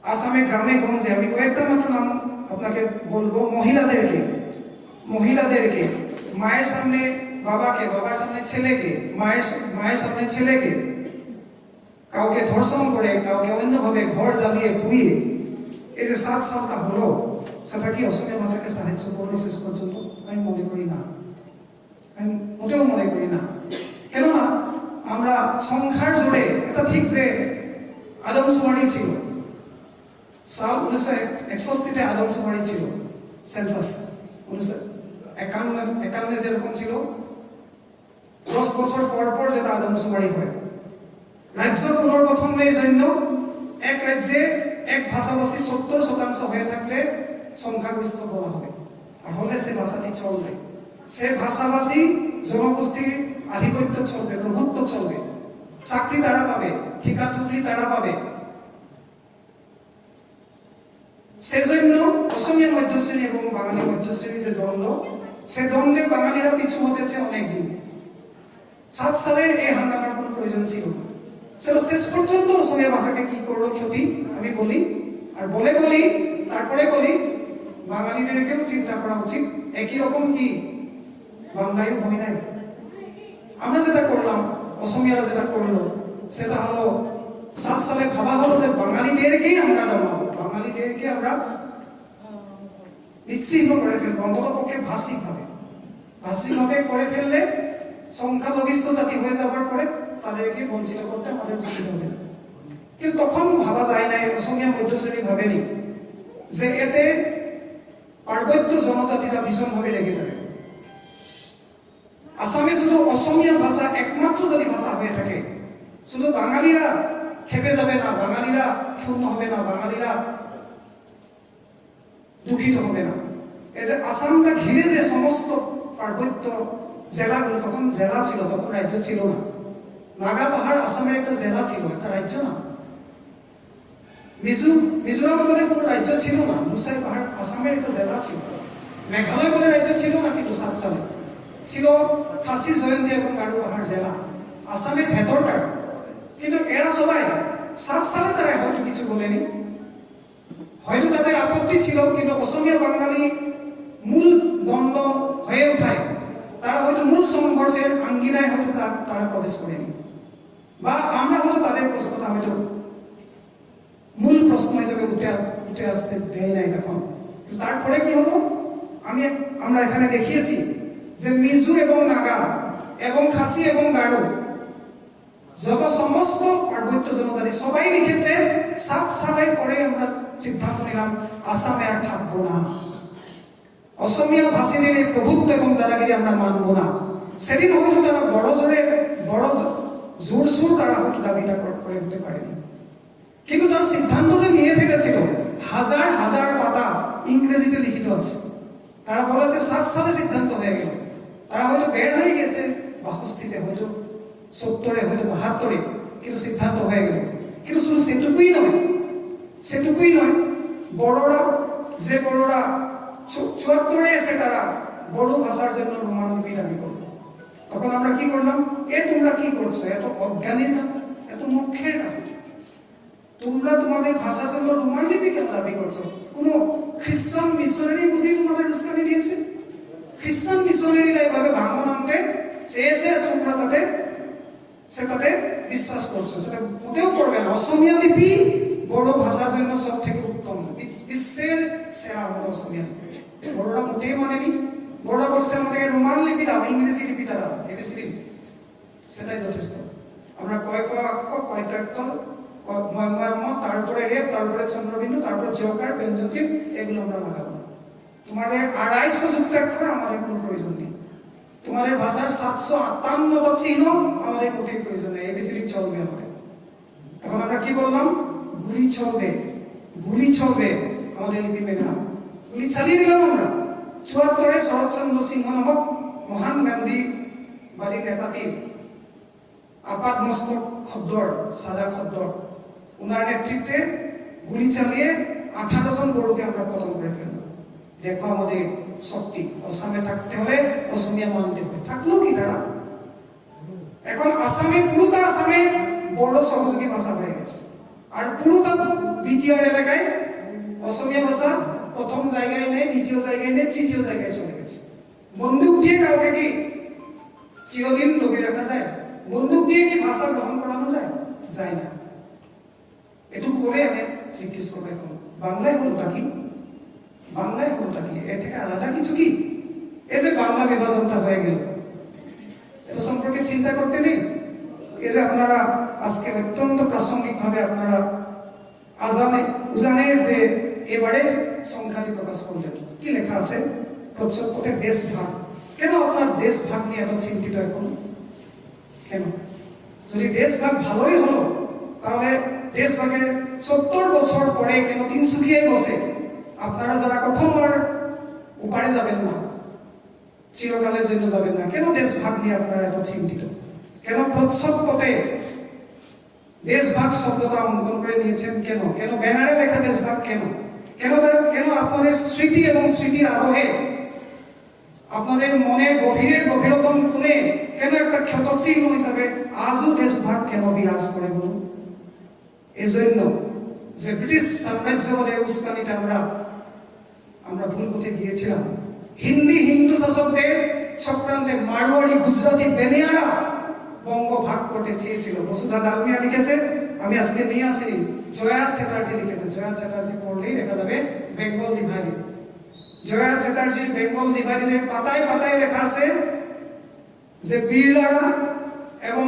আসামের গ্রামে গঞ্জে আমি কয়েকটা মাত্র নাম আপনাকে বলবো। মহিলাদেরকে মায়ের সামনে বাবাকে, বাবার সামনে ছেলেকে, মায়ের সামনে ছেলেকে কাউকে ধর্ষণ করে, কাউকে অন্যভাবে ঘর জ্বালিয়ে পুড়িয়ে এই যে 7 সালটা হলো, সেটা কি অসমীয়া ভাষাকে সাহায্য করলো শেষ পর্যন্ত? আমি মনে করি না, আমি মোটেও মনে করি না। কেননা আমরা সংখ্যার জোরে, এটা ঠিক যে আদমশুমারি ছিল, সাল 1961-তে আদমশুমারি ছিল, সেন্সাস 1951 যেরকম ছিল, 10 বছর পর যেটা আদমশুমারি হয়। রাজ্য পুনর্গঠনের জন্য এক রাজ্যে এক ভাষাভাষী 70% হয়ে থাকলে সংখ্যাগরিষ্ঠ বলা হবে, আর হলে সে ভাষাটি চলবে। সে ভাষাভাষী জনগোষ্ঠীর আধিপত্য চলবে, প্রভুত্ব চলবে, চাকরি তারা পাবে, ঠিকা টুকরি তারা পাবে। সেজন্য অসমীয়া মধ্যশ্রেণী এবং বাঙালি মধ্যশ্রেণী যে দ্বন্দ্ব, সে দ্বন্দ্বে বাঙালিরা পিছু হতেছে অনেকদিন। 7 সালের এই হাঙ্গামার কোনো প্রয়োজন ছিল না। সেটা শেষ পর্যন্ত অসমীয়া ভাষাকে কি করলো ক্ষতি আমি বলি, আর তারপরে বলি বাঙালিদেরকেও চিন্তা করা উচিত। একই রকম কি বাংলায় হয় নাই? আমরা যেটা করলাম, অসমীয়ারা যেটা করলো, সেটা হলো 7 সালে ভাবা হলো যে বাঙালিদেরকেই আমরা দমাবো, বাঙালিদেরকে আমরা নিশ্চিহ্ন করে ফেলবো, অন্তত পক্ষে ভাষিকভাবে করে ফেললে সংখ্যালঘিষ্ঠ জাতি হয়ে যাবার পরে তাদেরকে বঞ্চিত করতে আমাদের উচিত হবে না। কিন্তু তখন ভাবা যায় নাই, অসমীয়া মধ্যশ্রেণী ভাবেনি যে এতে পার্বত্য জনজাতিরা ভীষণভাবে রেগে যাবে। আসামে শুধু অসমীয়া ভাষা একমাত্র যদি ভাষা হয়ে থাকে, শুধু বাঙালিরা খেপে যাবে না, বাঙালিরা ক্ষুণ্ণ হবে না, বাঙালিরা দুঃখিত হবে না। এই যে আসামটা ঘিরে যে সমস্ত পার্বত্য জেলাগুলো, তখন জেলা ছিল, তখন রাজ্য ছিল না। নাগা পাহাড় আসামের একটা জেলা ছিল, একটা রাজ্য না। মিজোরাম বলে কোনো রাজ্য ছিল না, মুসাই পাহাড় আসামের একটা জেলা ছিল। মেঘালয় বলে রাজ্য ছিল না, কিন্তু 7 সালে ছিল খাসি, জয়ন্তী এবং গারো পাহাড় জেলা আসামের ভেতরকার। কিন্তু এরা সবাই 7 সালে তারা হয়তো কিছু বলেনি, হয়তো তাদের আপত্তি ছিল, কিন্তু অসমীয়া বাঙালি মূল দ্বন্দ্ব হয়ে ওঠায় তারা হয়তো মূল সংঘর্ষের আঙ্গিনায় হয়তো তারা প্রবেশ করেনি, বা আমরা হয়তো তাদের প্রশ্নটা হয়তো মূল প্রশ্ন হিসেবে উঠে আসতে দেয় নাই তখন। তারপরে কি হলো, আমরা এখানে দেখিয়েছি যে মিজো এবং নাগা এবং খাসি এবং গারো যত সমস্ত পার্বত্য জনজাতি সবাই লিখেছে 7 সালের পরে আমরা সিদ্ধান্ত নিলাম আসামে আর থাকবো না, অসমীয়া ভাষীদের এই প্রভুত্ব এবং দাদাগিরি আমরা মানবো না। সেদিন হয়তো তারা বড় জোরসোর তারা হয়তো দাবিটা করে উঠতে পারেনি, কিন্তু তার সিদ্ধান্ত যে নিয়ে ফেলেছিল হাজার হাজার পাতা ইংরেজিতে লিখিত আছে। তারা বলেছে 7 সালে সিদ্ধান্ত হয়ে গেল, তারা হয়তো বের হয়ে গেছে 62-তে, হয়তো 70-এ, হয়তো 72-এ, কিন্তু সিদ্ধান্ত হয়ে গেল। কিন্তু শুধু সেটুকুই নয়, বড়রা 74-এ এসে তারা বড় ভাষার জন্য রোমান লিপি দাবি করলো। তখন আমরা কি করলাম, তোমরা কি করছো, এত অজ্ঞানীর কাম, এত মূর্খের কাম, তোমরা তোমাদের ভাষার জন্য রোমান লিপি কেন দাবি করছো? কোনো খ্রিস্টান মিশনারি বুঝি তোমাদের উস্কানি দিয়েছে? খ্রিস্টান মিশনারিরা এভাবে ভাঙন আনতে চেয়েছে, তোমরা সেটাতে বিশ্বাস করছো, সেটা মোটেও করবে না। অসমীয়া লিপি বড় ভাষার জন্য সব থেকে উত্তম, বিশ্বের সেরা হলো অসমীয়া লিপি। বড়রা মোটেই মানেনি, বড়রা বলছে আমাদের রোমান লিপি দাও, ইংরেজি লিপিটা দাও, এবিসিডি, সেটাই যথেষ্ট। আমরা তারপরে রেপ, তারপরে চন্দ্রবিন্দু, তারপরে জকার, ব্যঞ্জনচিহ্ন, এগুলো আমরা লাগাবো না। তোমাদের 250 যুক্তাক্ষর আমাদের কোনো প্রয়োজন নেই, তোমাদের ভাষার 758টা চিহ্ন আমাদের মোটেই প্রয়োজন নেই, এবিসিডি চলবে আমাদের। এখন আমরা কি বললাম, গুলি চলবে আমাদের লিপি মেনে নাও, গুলি চালিয়ে দিলাম আমরা। 74-এ শরৎচন্দ্র সিংহ নামক মহান গান্ধীবাদী নেতাটির আপাত মস্তক খদ্দর, সাদা খদ্দর, ওনার নেতৃত্বে গুলি চালিয়ে 18 জন বড়কে আমরা খতম করে ফেললাম। দেখো আমাদের শক্তি, আসামে থাকতে হলে অসমীয়া মানতে হবে। থাকলো কি তারা? এখন পুরোটা আসামে বড় সহযোগী ভাষা হয়ে গেছে, আর পুরোটা বিটিআর এলাকায় অসমীয়া ভাষা প্রথম জায়গায় নেই, দ্বিতীয় জায়গায় নেই, তৃতীয় জায়গায় চলে গেছে। বন্দুক দিয়ে কাউকে কি চিরদিন লবি রাখা যায়? বন্দুক দিয়ে কি ভাষা গ্রহণ করানো যায়? যায় না। এটুকু বলে আমি জিজ্ঞেস করবো, এখন বাংলায় হলোটা কি? এর থেকে আলাদা কিছু কি? এই যে বাংলা বিভাজনটা হয়ে গেল, এটা সম্পর্কে চিন্তা করতে নেই? এই যে আপনারা আজকে অত্যন্ত প্রাসঙ্গিকভাবে আপনারা উজানের যে এবারের সংখ্যাটি প্রকাশ করলেন, কি লেখা আছে? প্রত্যেক দেশ ভাগ। কেন আপনার দেশ ভাগ নিয়ে এত চিন্তিত এখন? কেন? যদি দেশ ভাগ ভালোই হলো, তাহলে দেশ ভাগের 70 বছর পরে কেন তিনসুকিয়ায় বসে আপনারা যারা কখনো আর ওপারে যাবেন না, চিরকালের জন্য যাবেন না, কেন দেশ ভাগ নিয়ে আপনারা এত চিন্তিত? কেন প্রচ্ছদপটে দেশ ভাগ শব্দটা অঙ্কন করে নিয়েছেন? কেন ব্যানারে লেখা দেশ ভাগ? কেন আপনাদের স্মৃতি এবং স্মৃতির আবহে, আপনাদের মনের গভীরতম কোণে কেন একটা ক্ষতচিহ্ন হিসাবে আজও দেশ ভাগ কেন বিরাজ করে বলুন? এজন্য যে ব্রিটিশ সাম্রাজ্যবাদের উস্কানিটা আমরা ভুল পথে গিয়েছিলাম। হিন্দু শাসকদের চক্রান্তে মারোয়াড়ি, গুজরাটি, বেনিয়ারা বঙ্গ ভাগ করতে চেয়েছিল। বসুধা ডালমিয়া লিখেছে, আমি আজকে নিয়ে আসিনি, জয়া চ্যাটার্জি লিখেছে। জয়া চ্যাটার্জি পড়লেই দেখা যাবে বেঙ্গল ডিভাইডেড। জয়া চ্যাটার্জির বেঙ্গল ডিভাইডেডের পাতায় পাতায় লেখা আছে যে বিড়লারা এবং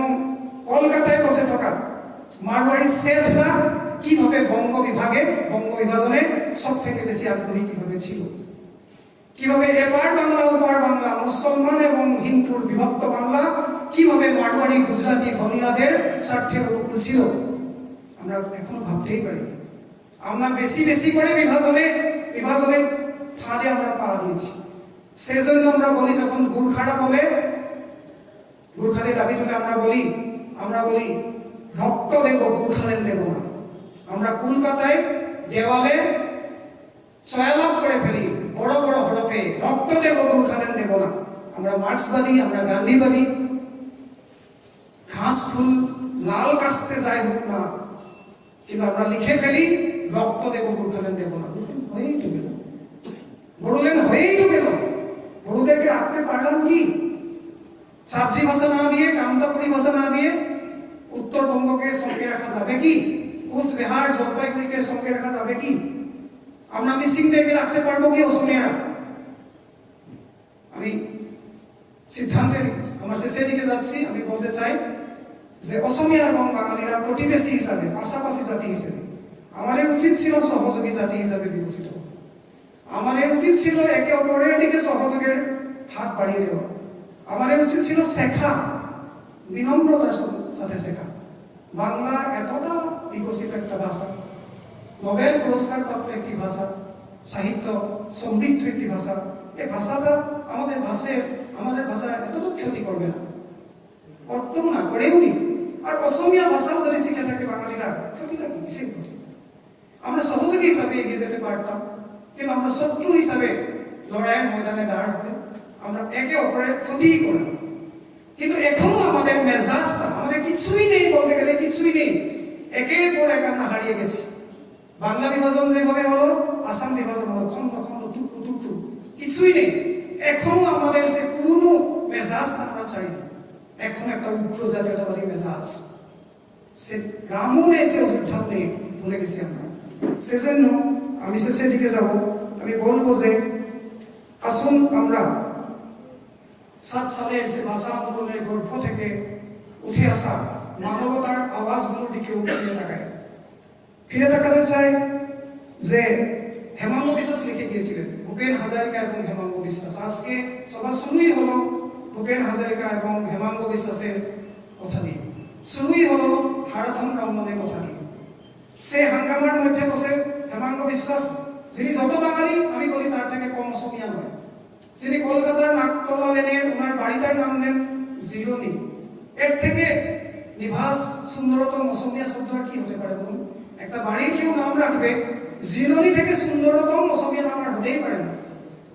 কলকাতায় বসে থাকা মারোয়াড়ি শেঠরা কিভাবে বঙ্গ বিভাজনে সব থেকে বেশি আগ্রহী কিভাবে ছিল। কিভাবে এপার বাংলা ওপার বাংলা, মুসলমান এবং হিন্দুর বিভক্ত বাংলা কিভাবে মারোয়াড়ি গুজরাটি বনিয়াদের স্বার্থের অনুকূল ছিল, আমরা এখনো ভাবতেই পারিনি। আমরা বেশি বেশি করে বিভাজনের ফাঁদে আমরা পা দিয়েছি। সেজন্য আমরা বলি, যখন গুর্খারা বলে, গুর্খাদের দাবি তুলে আমরা বলি রক্ত দেব, গুর্খালেন দেব না। আমরা কলকাতায় দেওয়ালে চয়ালাপ করে ফেলি বড় বড় হরফে, রক্ত দেব, গুর্খালেন দেব না। আমরা মার্ক্সবাদী, আমরা গান্ধীবাদী, ঘাস ফুল লাল কাস্তে যাই হোক না, কিন্তু আমরা লিখে ফেলি রক্ত দেব, গুর্খালেন দেব না। হয়েই তো গেল, বড়োল্যান্ড হয়েই তো গেল। বড়োদেরকে রাখতে পারলাম কি? সাবজি ভাষা না দিয়ে, কামতাপুরি ভাষা না দিয়ে উত্তরবঙ্গকে সঙ্গে রাখা যাবে কি? কোচবিহার জলপাইগুড়িকে সঙ্গে রাখা যাবে কি? আমরা মিসিংদেরকে রাখতে পারবো কি অসমীয়ারা? আমি সিদ্ধান্তের আমার শেষের দিকে যাচ্ছি। আমি বলতে চাই যে অসমীয়া এবং বাঙালিরা প্রতিবেশী হিসাবে, পাশাপাশি জাতি হিসেবে আমাদের উচিত ছিল সহযোগী জাতি হিসাবে বিকশিত হওয়া। আমাদের উচিত ছিল একে অপরের দিকে সহযোগের হাত বাড়িয়ে দেওয়া। আমাদের উচিত ছিল শেখা, বিনম্রতার সাথে শেখা। বাংলা এতটা বিকশিত একটা ভাষা, নোবেল পুরস্কার প্রাপ্ত একটি ভাষা, সাহিত্য সমৃদ্ধ একটি ভাষা। এই ভাষাটা আমাদের ভাষা এতটা ক্ষতি করবে না, করতেও না, করেও নি। আর অসমীয়া ভাষাও যদি শিখে থাকে বাঙালিরা, ক্ষতিটা কি? কিসের ক্ষতি? আমরা সহযোগী হিসাবে এগিয়ে যেতে পারতাম, কিন্তু আমরা শত্রু হিসাবে লড়াইয়ের ময়দানে দাঁড় করে আমরা একে অপরের ক্ষতিই করলাম। কিন্তু এখনো আমাদের মেজাজটা, আমাদের কিছুই নেই, বলতে গেলে কিছুই নেই। একের পর এক আমরা হারিয়ে গেছি। বাংলা বিভাজন যেভাবে হলো, আসাম বিভাজন হলো, খন্ড খন্ড, টুকরো টুকরো, কিছুই নেই। এখনো আমাদের সে পুরনো মেজাজটা আমরা চাইনি। এখন একটা উগ্র জাতীয়তাবাদী মেজাজ, সে রামও নেই, সে অযোধ্যাও নেই, ভুলে গেছি আমরা। সেজন্য আমি শেষের দিকে যাব। আমি বলবো যে আসুন আমরা 7 সালের সে ভাষা আন্দোলনের গর্ভ থেকে উঠে আসা মানবতার আওয়াজগুলোর দিকে ফিরে তাকাতে চাই যে হেমাঙ্গ বিশ্বাস লিখে গিয়েছিলেন, ভূপেন হাজারিকা এবং হেমাঙ্গ বিশ্বাস। আজকে সবার শুরুই হলো ভূপেন হাজারিকা এবং হেমাঙ্গ বিশ্বাসের কথা দিয়ে, শুরুই হলো হারাধন ব্রাহ্মণের কথা দিয়ে। সে হাঙ্গামার মধ্যে বসে হেমাঙ্গ বিশ্বাস, যিনি যত বাঙালি আমি বলি তার থেকে কম অসমীয়া নয়, যিনি কলকাতার নাকতলা লেনের, ওনার বাড়িটার নাম দেন জিরোনি। এর থেকে নিভাস সুন্দরতম অসমীয়া শব্দ আর কি হতে পারে বলুন? একটা বাড়ির কেউ নাম রাখবে জিরোনি থেকে সুন্দরতম অসমীয়া নাম আর হতেই পারে না।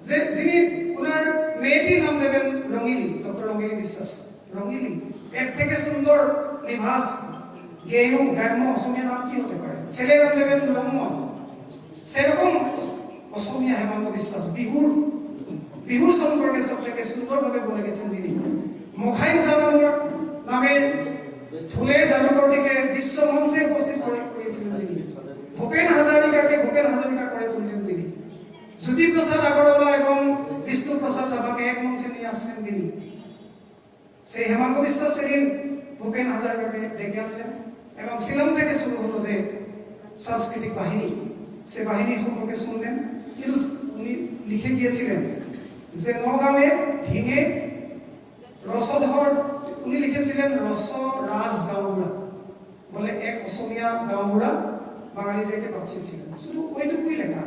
যে যিনি ওনার মেয়েটির নাম দেবেন রঙিলি, ডক্টর রঙিলি বিশ্বাস, রঙিলি, এর থেকে সুন্দর নিভাস গেয়ু গ্রাম্য অসমীয়া নাম কি হতে পারে? ছেলের নাম দেবেন লম্মন। সেরকম অসমীয়া হেমাঙ্গ বিশ্বাস বিহুর সম্পর্কে সব থেকে সুন্দরভাবে বলে গেছেন যিনি। মখাইল জানানোর নামের ধুলের জাদুকরটিকে বিশ্ব মঞ্চে উপস্থিত করেছিলেন যিনি। ভূপেন হাজারিকাকে ভূপেন হাজারিকা করে তুললেন যিনি। জ্যোতিপ্রসাদ আগরওয়ালা এবং বিষ্ণুপ্রসাদ রাভাকে এক মঞ্চে নিয়ে আসলেন যিনি। সেই হেমাঙ্গ বিশ্বাস সেদিন ভূপেন হাজারিকাকে ডেকে আনলেন এবং শিলং থেকে শুরু হলো যে সাংস্কৃতিক বাহিনী, সে বাহিনীর সম্পর্কে শুনলেন। কিন্তু উনি লিখে গিয়েছিলেন যে নগাঁওয়ে ঢিঙে রসধর, উনি লিখেছিলেন রসরাজ গাঁওবুড়া বলে এক অসমীয়া গাঁওবুড়া বাঙালিদেরকে বাঁচিয়েছিলেন। শুধু ওইটুকুই লেখা,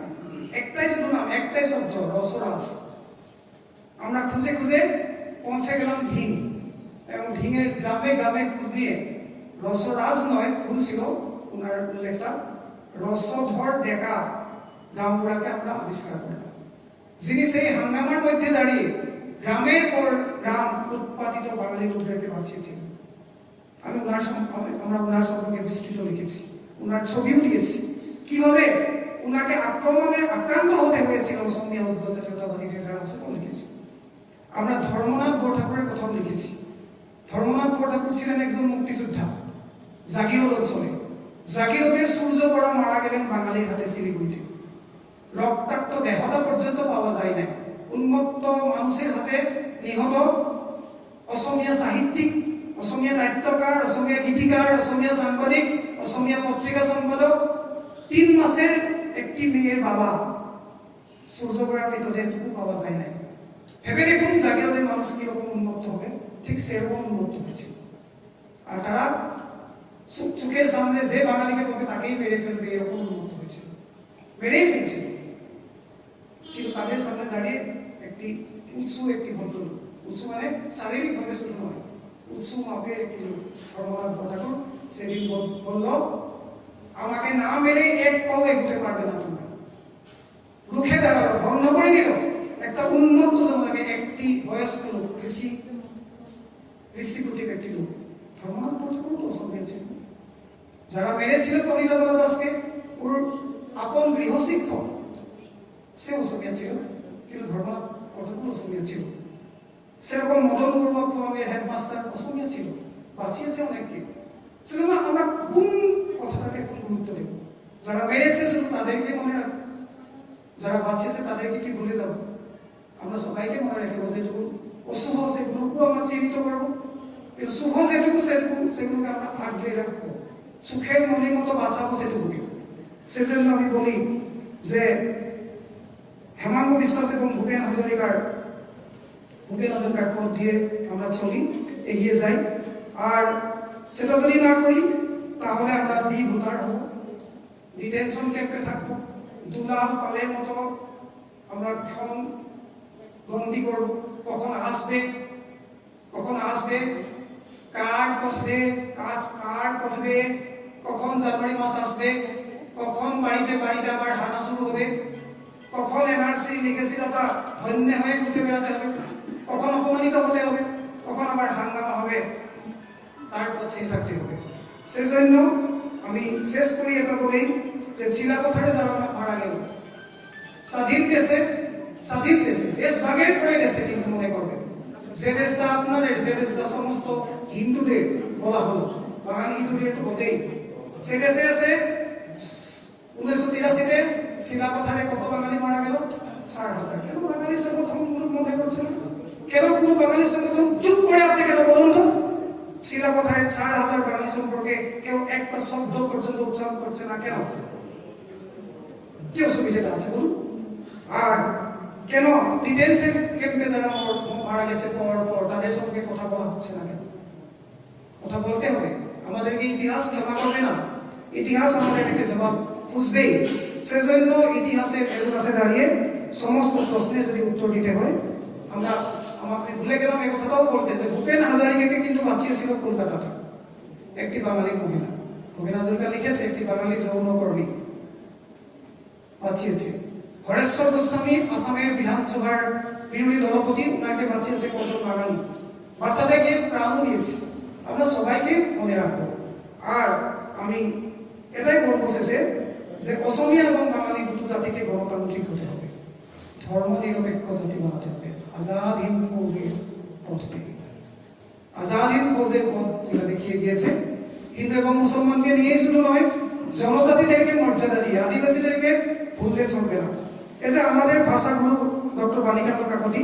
একটাই শুধু নাম, একটাই শব্দ, রসরাজ। আমরা খুঁজে খুঁজে পৌঁছে গেলাম ঢিং, এবং ঢিঙের গ্রামে গ্রামে খোঁজ নিয়ে রসরাজ নয়, ভুল ছিল ওনার উল্লেখটা, রসধর ডেকা গাঁওবুড়াকে আমরা আবিষ্কার করলাম, যিনি সেই হাঙ্গামার মধ্যে দাঁড়িয়ে গ্রামের পর গ্রাম উৎপাদিত বাঙালি লোকদেরকে বাঁচিয়েছিলেন। আমরা ওনার সম্পর্কে বিস্তৃত লিখেছি, ওনার ছবিও দিয়েছি, কিভাবে ওনাকে আক্রান্ত হতে হয়েছিল অসমীয়া উগ্রজাতীয়তাবাদীদের দ্বারা, সেটাও লিখেছি। আমরা ধর্মনাথ বরঠাকুরের কথাও লিখেছি। ধর্মনাথ বরঠাকুর ছিলেন একজন মুক্তিযোদ্ধা, জাগিরোদ অঞ্চলে। জাগিরোদের সূর্য বড়া মারা গেলেন বাঙালির হাতে শিলিগুড়িতে। রক্তাক্ত দেহতা পর্যন্ত পাওয়া যায় না। উন্মত্ত মানুষের হাতে নিহত অসমীয়া সাহিত্যিক, অসমীয়া নাট্যকার, অসমীয়া গীতিকার, অসমীয়া সাংবাদিক, অসমীয়া পত্রিকা সম্পাদক, 3 মাসের একটি মেয়ের বাবা, সূর্যপরার মৃতদেহটুকু পাওয়া যায় নাই। ভেবে দেখুন জাগিরোদের মানুষ কিরকম উন্মত্ত হবে, ঠিক সেরকম উন্মত্ত হয়েছিল। আর তারা চোখের সামনে যে বাঙালিকে পাবে তাকেই মেরে ফেলবে এরকম উন্মত্ত হয়েছিল, মেরেই ফেলছিল। কিন্তু তাদের সামনে দাঁড়িয়ে একটি উৎসু, একটি ভদ্রলোক, উৎসু মানে শারীরিকভাবে ছোট নয়, উৎসু মাপের একটি লোক, ধর্মনাথ ভট্টাচার্য, সেদিন বলল, আমাকে না মেরে এক পাও এগোতে পারবে না তোমরা। রুখে দাঁড়ালো, বন্ধ করে দিল। একটা উন্মত্ত জনতাকে একটি বয়স্ক লোক, ঋষিকুটির একটি লোক, ধর্মনাথ ভট্টাচার্য তো অসম্ভব ছিল। যারা মেরেছিল প্রণীতা বলা দাসকে, ওর আপন গৃহশিক্ষক, সে অসমিয়া ছিল, কিন্তু ধর্মনাথ ভট্টাচার্য অসমিয়া ছিল। সেরকম মদন বড়ুয়া খোয়ামের হেডমাস্টার অসমিয়া ছিল, বাঁচিয়েছে অনেককে। সেজন্য আমরা কোন কথাটাকে এখন গুরুত্ব দেব? যারা মেরেছে শুধু তাদেরকে মনে রাখবো, যারা বাঁচিয়েছে তাদেরকে কি ভুলে যাব? আমরা সবাইকে মনে রাখবো, যেটুকু অশুভ সেগুলোকেও আমরা চিহ্নিত করবো, কিন্তু শুভ যেটুকু সেগুলোকে আমরা আগলে রাখবো, সুখের মনির মতো বাঁচাবো সেটুকুকে। সেজন্য আমি বলি যে হেমাঙ্গ বিশ্বাস এবং ভূপেন হাজরিকার পথ দিয়ে আমরা চলি, এগিয়ে যাই। আর সেটা যদি না করি তাহলে আমরা ভোটার হব, ডিটেনশন ক্যাম্পে থাকবো, দুলাল পালের মতো আমরা ক্ষণ বন্দি করব। কখন আসবে, কার কটবে, কখন জানুয়ারি মাস আসবে, কখন বাড়িতে আবার হানা শুরু হবে, কখন এনআরসি লিগেসিলতা ধন্য হয়ে খুঁজে বেড়াতে হবে, কখন অপমানিত হতে হবে, কখন আবার হাঙ্গামা হবে, তারপর চেয়ে থাকতে হবে। সেজন্য আমি শেষ করি এটা বলেই যে চিলাপথারে যারা মারা গেল, স্বাধীন দেশে দেশ ভাগের পরে দেশে, কিন্তু মনে করবেন যে দেশটা আপনাদের, যে দেশটা সমস্ত হিন্দুদের বলা হলো, বাঙালি হিন্দুদের তো বটেই, সে দেশে আছে 1983-তে শিলাপথারে কত বাঙালি মারা গেল? 4,000। কেন বাঙালি সংগঠন মনে করছে না? কেন কোনো বাঙালি সংগঠন চুপ করে আছে কেন বলুন তো? শিলাপথারের 4,000 বাঙালি সম্পর্কে কেউ একটা শব্দ পর্যন্ত উচ্চারণ করছে না কেন? কি অসুবিধাটা আছে বলুন? আর কেন ডিটেনশন ক্যাম্পে যারা মারা গেছে পর তাদের সঙ্গে কথা বলা হচ্ছে না কেন? কথা বলতে হবে। আমাদেরকে ইতিহাস ক্ষমা করবে না, ইতিহাস আমাদেরকে জবাব খুঁজবেই। সেজন্য ইতিহাসের এজলাসে দাঁড়িয়ে সমস্ত প্রশ্নের যদি উত্তর দিতে হয়, আমি ভুলে গেলাম এই কথাটাও বলতে যে ভূপেন হাজারিকাকে কিন্তু বাঁচিয়েছিল কলকাতাতে একটি বাঙালি মহিলা। ভূপেন হাজারিকা লিখেছে একটি বাঙালি যৌনকর্মী বাঁচিয়েছে। হরেশ্বর গোস্বামী আসামের বিধানসভার বিরোধী দলপতি, ওনাকে বাঁচিয়েছে কজন বাঙালি, বাঁচাতে গিয়ে প্রাণও দিয়েছে। আমরা সবাইকে মনে রাখবো। আর আমি এটাই বলবো শেষে যে অসমীয়া এবং বাঙালি দুটো জাতিকে গণতান্ত্রিক হতে হবে, ধর্ম নিরপেক্ষ জাতি বানাতে হবে। আজাদ হিন্দ ফৌজের পথ পেয়ে, আজাদ হিন্দ ফৌজের পথ যেটা দেখিয়ে গিয়েছে, হিন্দু এবং মুসলমানকে নিয়েই শুধু নয়, জনজাতিদেরকে মর্যাদা দিয়ে, আদিবাসীদেরকে ভুললে চলবে না। এই যে আমাদের ভাষাগুলো, ডক্টর বাণীকান্ত কাকতি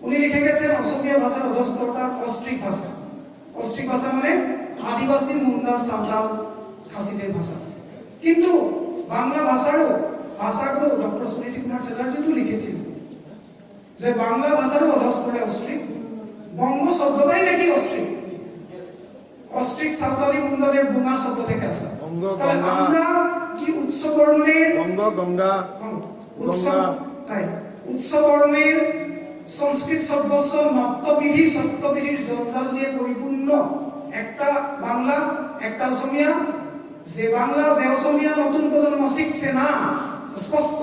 উনি লিখে গেছেন অসমীয়া ভাষার অধস্তরটা অস্ট্রিক ভাষা। অস্ট্রিক ভাষা মানে আদিবাসী, মুন্ডা, সাঁওতাল, খাসিদের ভাষা। কিন্তু বাংলা ভাষাগুলো ডক্টর সুনীতি কুমার চ্যাটার্জিও লিখেছেন যে বাংলা ভাষারও অধস্তরে অস্ট্রিক, বঙ্গ শব্দটাই নাকি অস্ট্রিক। অস্ট্রিক সাঁওতালি মুন্ডাদের বুঙা শব্দ থেকে আসা। আমরা কি উৎসবর্ণের উৎসবর্ণের সংস্কৃত সর্বস্ব নত্যবিধি সত্যবিধির জঞ্জাল দিয়ে পরিপূর্ণ একটা বাংলা, একটা অসমীয়া, যে বাংলা যে অসমীয়া নতুন প্রজন্ম শিখছে না, স্পষ্ট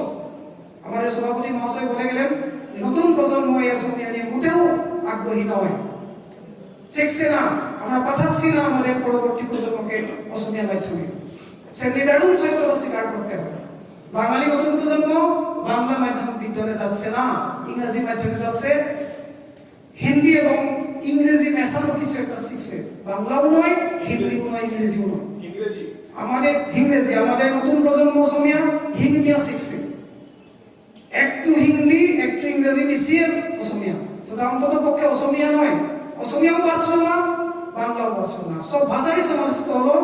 আমাদের সভাপতি মহাশয় বলে গেলেন নতুন প্রজন্ম এই অসমীয়া নিয়ে মোটেও আগ্রহী নয়, শিখছে না। আমরা পাঠাচ্ছি না আমাদের পরবর্তী প্রজন্মকে অসমীয়া মাধ্যমে, সে নিদারুণ সত্যতা স্বীকার করতে হবে। বাঙালি নতুন প্রজন্ম বাংলা মাধ্যম বিদ্যালয়ে যাচ্ছে না, ইংরেজি মাধ্যমে যাচ্ছে। হিন্দি এবং ইংরেজি মেশানো কিছু একটা শিখছে, বাংলাও নয়, হিন্দিও নয়, ইংরেজিও নয়। আমাদের নতুন প্রজন্ম অসমীয়া হিন্দিও শিখছে, একটু হিন্দি একটু ইংরেজি মিশিয়ে অসমীয়া। সেটা অন্তত পক্ষে অসমীয়া নয়, অসমীয়াও বাঁচল না, বাংলাও বাঁচল না। সব ভাষারই সমালোচিত হলো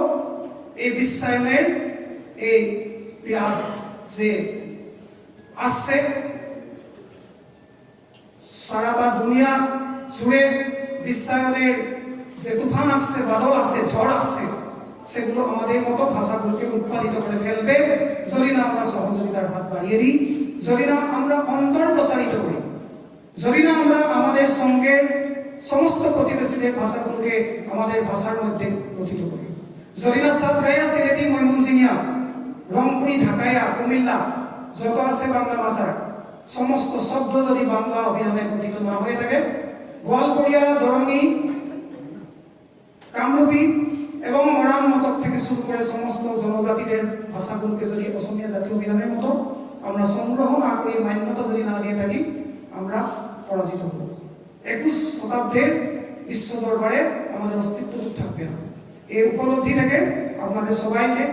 এই বিশ্বায়নের এই বিরাট যে আসছে, সারাটা দুনিয়া জুড়ে বিশ্বায়নের যে তুফান আসছে, বাদল আসছে, ঝড় আসছে, সেগুলো আমাদের মতো ভাষাগুলোকে উৎপাদিত করে ফেলবে যদি না আমরা সহযোগিতার হাত বাড়িয়ে দিই, যদি না আমরা অন্তর প্রসারিত করি, যদি না আমরা আমাদের সঙ্গে সমস্ত প্রতিবেশীদের ভাষাগুলোকে আমাদের ভাষার মধ্যে গঠিত করি, যদি না সাতগাইয়া, সিলেটি, ময়মনসিংহিয়া, রংপুরি, ঢাকাইয়া, কুমিল্লা যত আছে বাংলা ভাষার সমস্ত শব্দ যদি বাংলা অভিধানে গঠিত না হয়ে থাকে, গোয়ালপড়িয়া, দরঙ্গি, কামরূপী এবং মরাণ মতক থেকে শুরু করে সমস্ত জনজাতিদের ভাষাগুলোকে যদি অসমীয়া জাতীয় অভিধানের মতো আমরা সংগ্রহ না করি, মান্যতা যদি না দিয়ে থাকি, আমরা পরাজিত হব। 21 শতাব্দীর বিশ্ব দরবারে আমাদের অস্তিত্ব থাকবে না। এই উপলব্ধি থেকে আপনাদের সবাইকে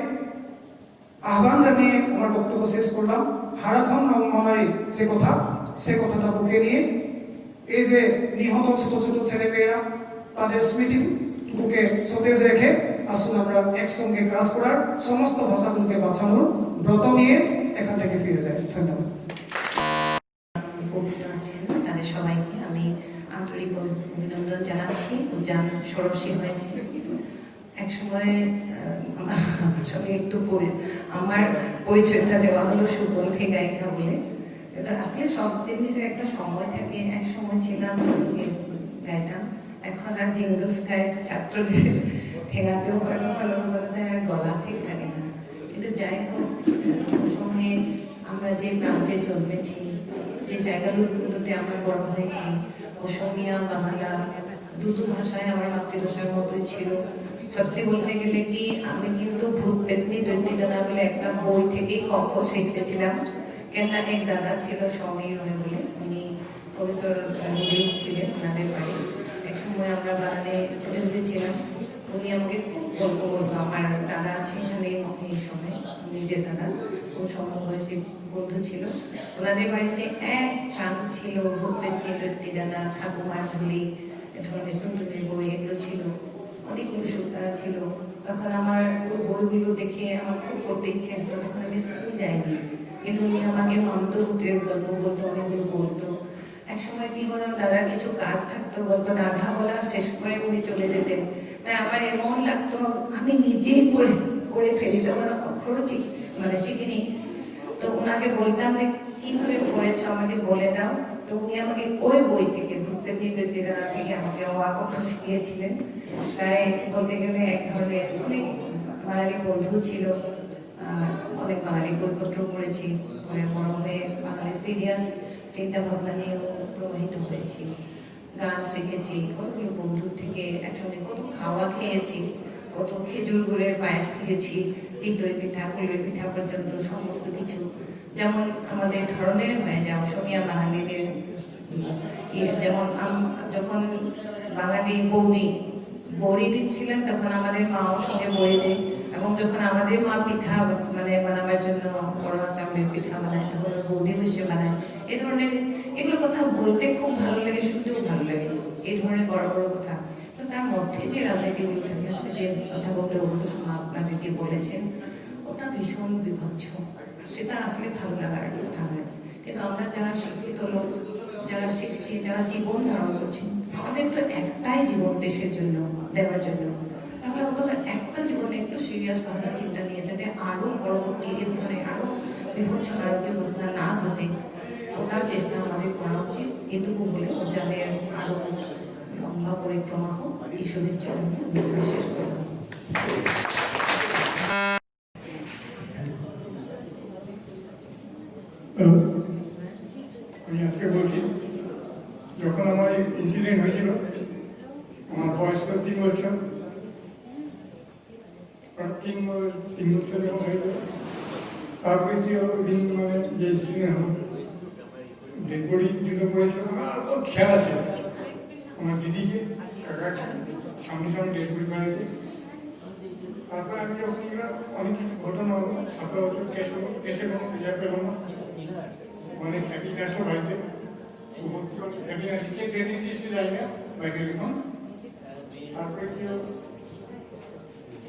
আহ্বান জানিয়ে আমার বক্তব্য শেষ করলাম। হারাধন মনারির যে কথা, সে কথাটা বুকে নিয়ে এই যে নিহত ছোট ছোট ছেলেমেয়েরা, তাদের স্মৃতি বুকে সতেজ রেখে আসুন আমরা একসঙ্গে কাজ করার, সমস্ত ভাষাগুলোকে বাঁচানোর ব্রত নিয়ে এখান থেকে ফিরে যাই। ধন্যবাদ। উপস্থিত আছেন তাদের সবাইকে আমি আন্তরিক অভিনন্দন জানাচ্ছি। উজান ষোড়শী হয়েছে। একসময় আমার সঙ্গে একটু আমার পরিচয়টা দেওয়া হলো সুগন্ধি গায়িকা বলে। আজকে সব জিনিসের একটা সময় থাকে। এক সময় ছিলাম গাইতাম, এখন আর জিঙ্গলস গায়ে ছাত্রদের ঠেঙাতেও ভালো ভালো বলতে আর গলা ঠিক থাকে না। কিন্তু যাই হোক, সময়ে আমরা যে প্রান্তে জন্মেছি, যে জায়গাগুলোতে আমরা বড় হয়েছি, অসমীয়া বাংলা দুটো ভাষায় আমার মাতৃভাষার মতোই ছিল। সত্যি বলতে গেলে কি, আমি কিন্তু ভূত পেতনি দৈত্যদানা বলে একটা বই থেকেই কক্ষ শিখেছিলাম। কেননা এক দাদা ছিল সমীর রয় বলে, উনি প্রফেসর ছিলেন, ওনাদের বাড়ি। এক সময় আমরা বাগানে বসেছিলাম, উনি আমাকে খুব গল্প বলতো। আমার দাদা আছে এখানে এই সময়, নিজের দাদা, ও সমবয়সী বন্ধু ছিল। ওনাদের বাড়িতে এক ট্রাঙ্ক ছিল, ভূত পেতনি দৈত্যদানা, ঠাকুমার ঝুলি, এ ধরনের টুনটুনির বই এগুলো ছিল, অনেকগুলো সুতারা ছিল। তখন আমার ওই বইগুলো দেখে আমার খুব পড়তে ইচ্ছে হতো। তখন আমি স্কুল যাইনি, কিন্তু উনি আমাকে মন্দভূতের গল্প বলতো, অনেকগুলো বলতো। একসময় কি হলো, দাদার কিছু কাজ থাকতো, গল্প দাদা বলা শেষ করে উনি চলে যেতেন। তাই আমার এমন লাগতো আমি নিজেই করে ফেলি। তখন অক্ষরও শিখিনি। তো ওনাকে বলতাম যে কিভাবে পড়েছো আমাকে বলে দাও। তো উনি আমাকে ওই বই থেকে, ভূত পেতনি দৈত্যদানা থেকে আমাকে অ শিখিয়েছিলেন। তাই বলতে গেলে এক ধরনের অনেক বাঙালি বন্ধু ছিল, অনেক বাঙালি বইপত্র পড়েছি, বড় হয়ে বাঙালি সিরিয়াস চিন্তা ভাবনা নিয়েও প্রবাহিত হয়েছি, গান শিখেছি কতগুলো বন্ধুর থেকে, একসঙ্গে কত খাওয়া খেয়েছি, কত খেজুর গুড়ের পায়েস খেয়েছি, চিতই পিঠা, কুলের পিঠা পর্যন্ত সমস্ত কিছু। যেমন আমাদের ধরনের হয়ে যায় অসমীয়া বাঙালিদের, যেমন যখন বাঙালি বড়ি দিচ্ছিলেন, তখন আমাদের মাও সঙ্গে বড়ি দেয়। এবং যখন আমাদের মা পিঠা বানাবার জন্য বড় চাউলের পিঠা বানায়, তখন বৌদি বসে বানায়। এই ধরনের এগুলো কথা বলতে খুব ভালো লাগে, শুনতেও ভালো লাগে, এই ধরনের বড় বড় কথা। তো তার মধ্যে যে রাজনীতিগুলো থাকে, আজকে যে অধ্যাপকের অমূল্য সময় আপনাদেরকে বলেছেন, ওটা ভীষণ বিভৎস। সেটা আসলে ভালো লাগার কথা নয়। কিন্তু আমরা যারা শিক্ষিত লোক, যারা শিখছি, যারা জীবন ধারণ করছি, আমাদের তো একটাই জীবন দেশের জন্য দেওয়ার জন্য। তাহলে অন্তত একটা জীবনে একটু সিরিয়াস ভাবনা চিন্তা নিয়ে, যাতে আরো পরবর্তী এ ধরনের আরো বিভৎসকারী ঘটনা না ঘটে, ওটার চেষ্টা আমাদের করা উচিত। এটুকু বলে ওজানের আরো লম্বা পরিক্রমা হোক, এই শুভেচ্ছা আমি শেষ করলাম। আমি আজকে বলছি, যখন আমার এই ইনসিডেন্ট হয়েছিল, আমার বয়স ছিল 3 বছর। 3 বছর যখন হয়েছিল, তারপরে কি দিন যে ইনসিডেন্ট হলো, ডেড বডি যেটা পড়েছিল, আমার খেয়াল আছে আমার দিদিকে, কাকাকে সামনে সামনে ডেড বডি বানিয়েছে। তারপরে আমি যখন অনেক কিছু ঘটনা হলো, 17 বছর কেসে কোনো ইয়া পেলাম না, মানে ট্রেনিং আসলো বাড়িতে, ট্রেনিং আসছে, কে ট্রেনিং দিয়েছে যাই না, বাই টেলিফোন। তারপরে কি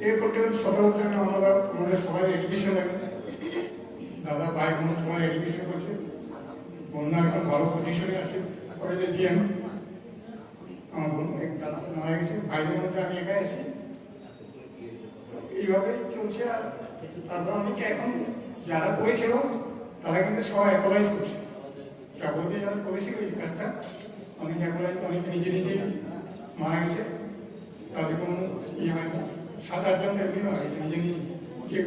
এ করতে 17 বছর আমাদের সবাই এডুকেশন লাগে। দাদা ভাই বোন সবাই এডুকেশন করছে, বন্যা এখন ভালো পজিশনে আছে, কলেজে জিএম। আমার বোন এক দাদা মারা গেছে, ভাইদের মধ্যে আমি একাই আছি। এইভাবেই চলছে। আর তারপর অনেকে এখন যারা করেছিল তারা কিন্তু সবাই অ্যাপ্লাইজ করছে, যাবতীয় যারা করেছিল এই কাজটা অনেকে অ্যাপ্লাই, অনেকে নিজে নিজেই মারা গেছে, তাদের কোনো ইয়ে হয়নি। 7-8 জন এমনি মারা গেছে নিজে নিজে, কেউ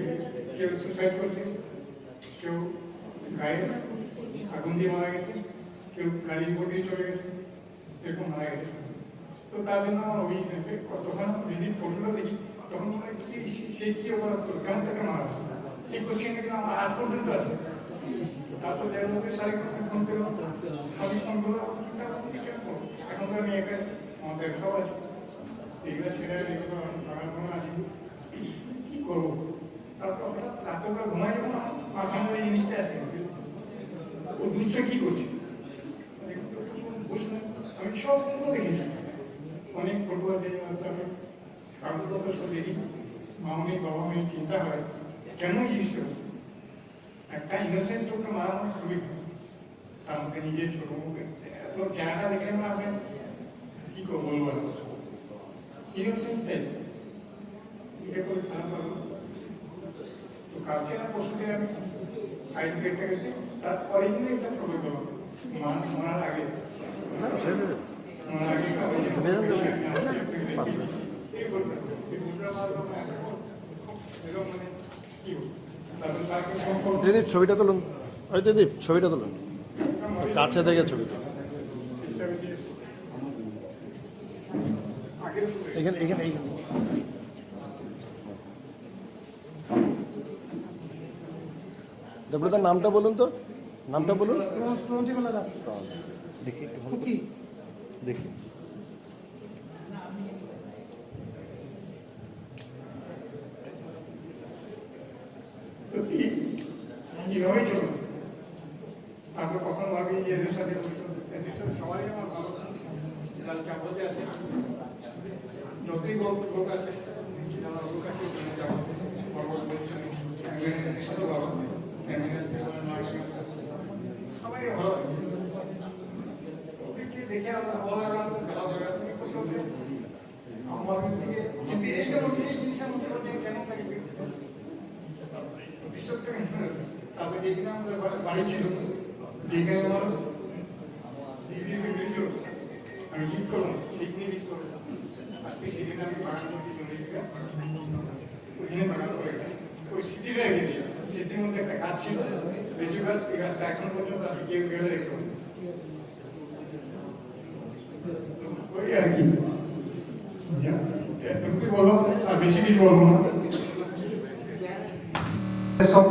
কেউ সুসাইড করছে, কেউ গায়ে আগুন দিয়ে মারা গেছে, কেউ গাড়ির উপর দিয়ে চলে গেছে, এরকম মারা গেছে। তো তার জন্য আমার অভিযোগ, তখন দিদির ফটোটা দেখি তখন মনে হয় কি সে কি অপরাধ করলো, কেমন তাকে মারা, এই কোশ্চেনটা কিন্তু আমার আজ পর্যন্ত আছে। তারপর দেড় মধ্যে সাড়ে ফোন পেলাম, আমি ফোন করলাম, চিন্তা করলাম কেন করবো, এখন তো আমি একা, আমার ব্যবসাও আছে, এগুলো সেটা রেখে তো আমি ভাড়া আছি, কি করবো। তারপর হঠাৎ রাত্রেবেলা ঘুমাই যখন মাথার মধ্যে এই জিনিসটা আসে, ও দুশ্চয় কি করছে বুঝলাম। আমি সব তো দেখেছি, অনেক ফটো আছে, আমি কাগজপত্র সব দেখি, মা নেই বাবা নেই, চিন্তা হয় কেন জিনিসটা। একটা ইনোসেন্স লোককে মারা মানে খুবই খারাপ, তার মধ্যে নিজের ছোট মুখে এত জায়গাটা দেখে মানে আপনি কি করবো বলবো, ইনোসেন্সটাই এটা করে খারাপ লাগলো। তো কালকে না পরশুতে আমি ফাইল গেটটা গেছি, তার অরিজিনাল একটা প্রবলেম হলো মারার আগে দিদি ছবিটা তুলুন, ওই দিদি ছবিটা তুলুন, কাছে থেকে ছবি তুলুন, এখানে এখানে এইখানে। দেবদার নামটা বলুন তো, নামটা বলুন। দেখি দেখি এইভাবেই চলো। তারপর কখন ভাবি এদের সাথে সবাই আমার ভালো চাপতে আছে, যতই লোক আছে লোক আছে সাথে ভালো সবাই ভালো, ওদেরকে দেখে আমাদের দিকে, কিন্তু এইটা বলছি এই জিনিসের মধ্যে কেন থাকে প্রতিশোধটা। তারপর যেখানে আমাদের বাড়ি ছিল, যেখানে আমার দিদির বেরিয়েছিল, আমি গীত করলাম, সেইখানে গীত করলাম। আজকে সেখানে আমি বাগান করতে চলে গেছি, ওইখানে বাগান করে গেছি, ওই স্মৃতিটা গেছি। স্মৃতির মধ্যে একটা গাছ ছিল, লিচু গাছ, এই গাছটা এখন পর্যন্ত আছে, কেউ গেলে দেখতে ওই আর কি। এতটুকুই বলবো, আর বেশি কিছু বলবো না। সব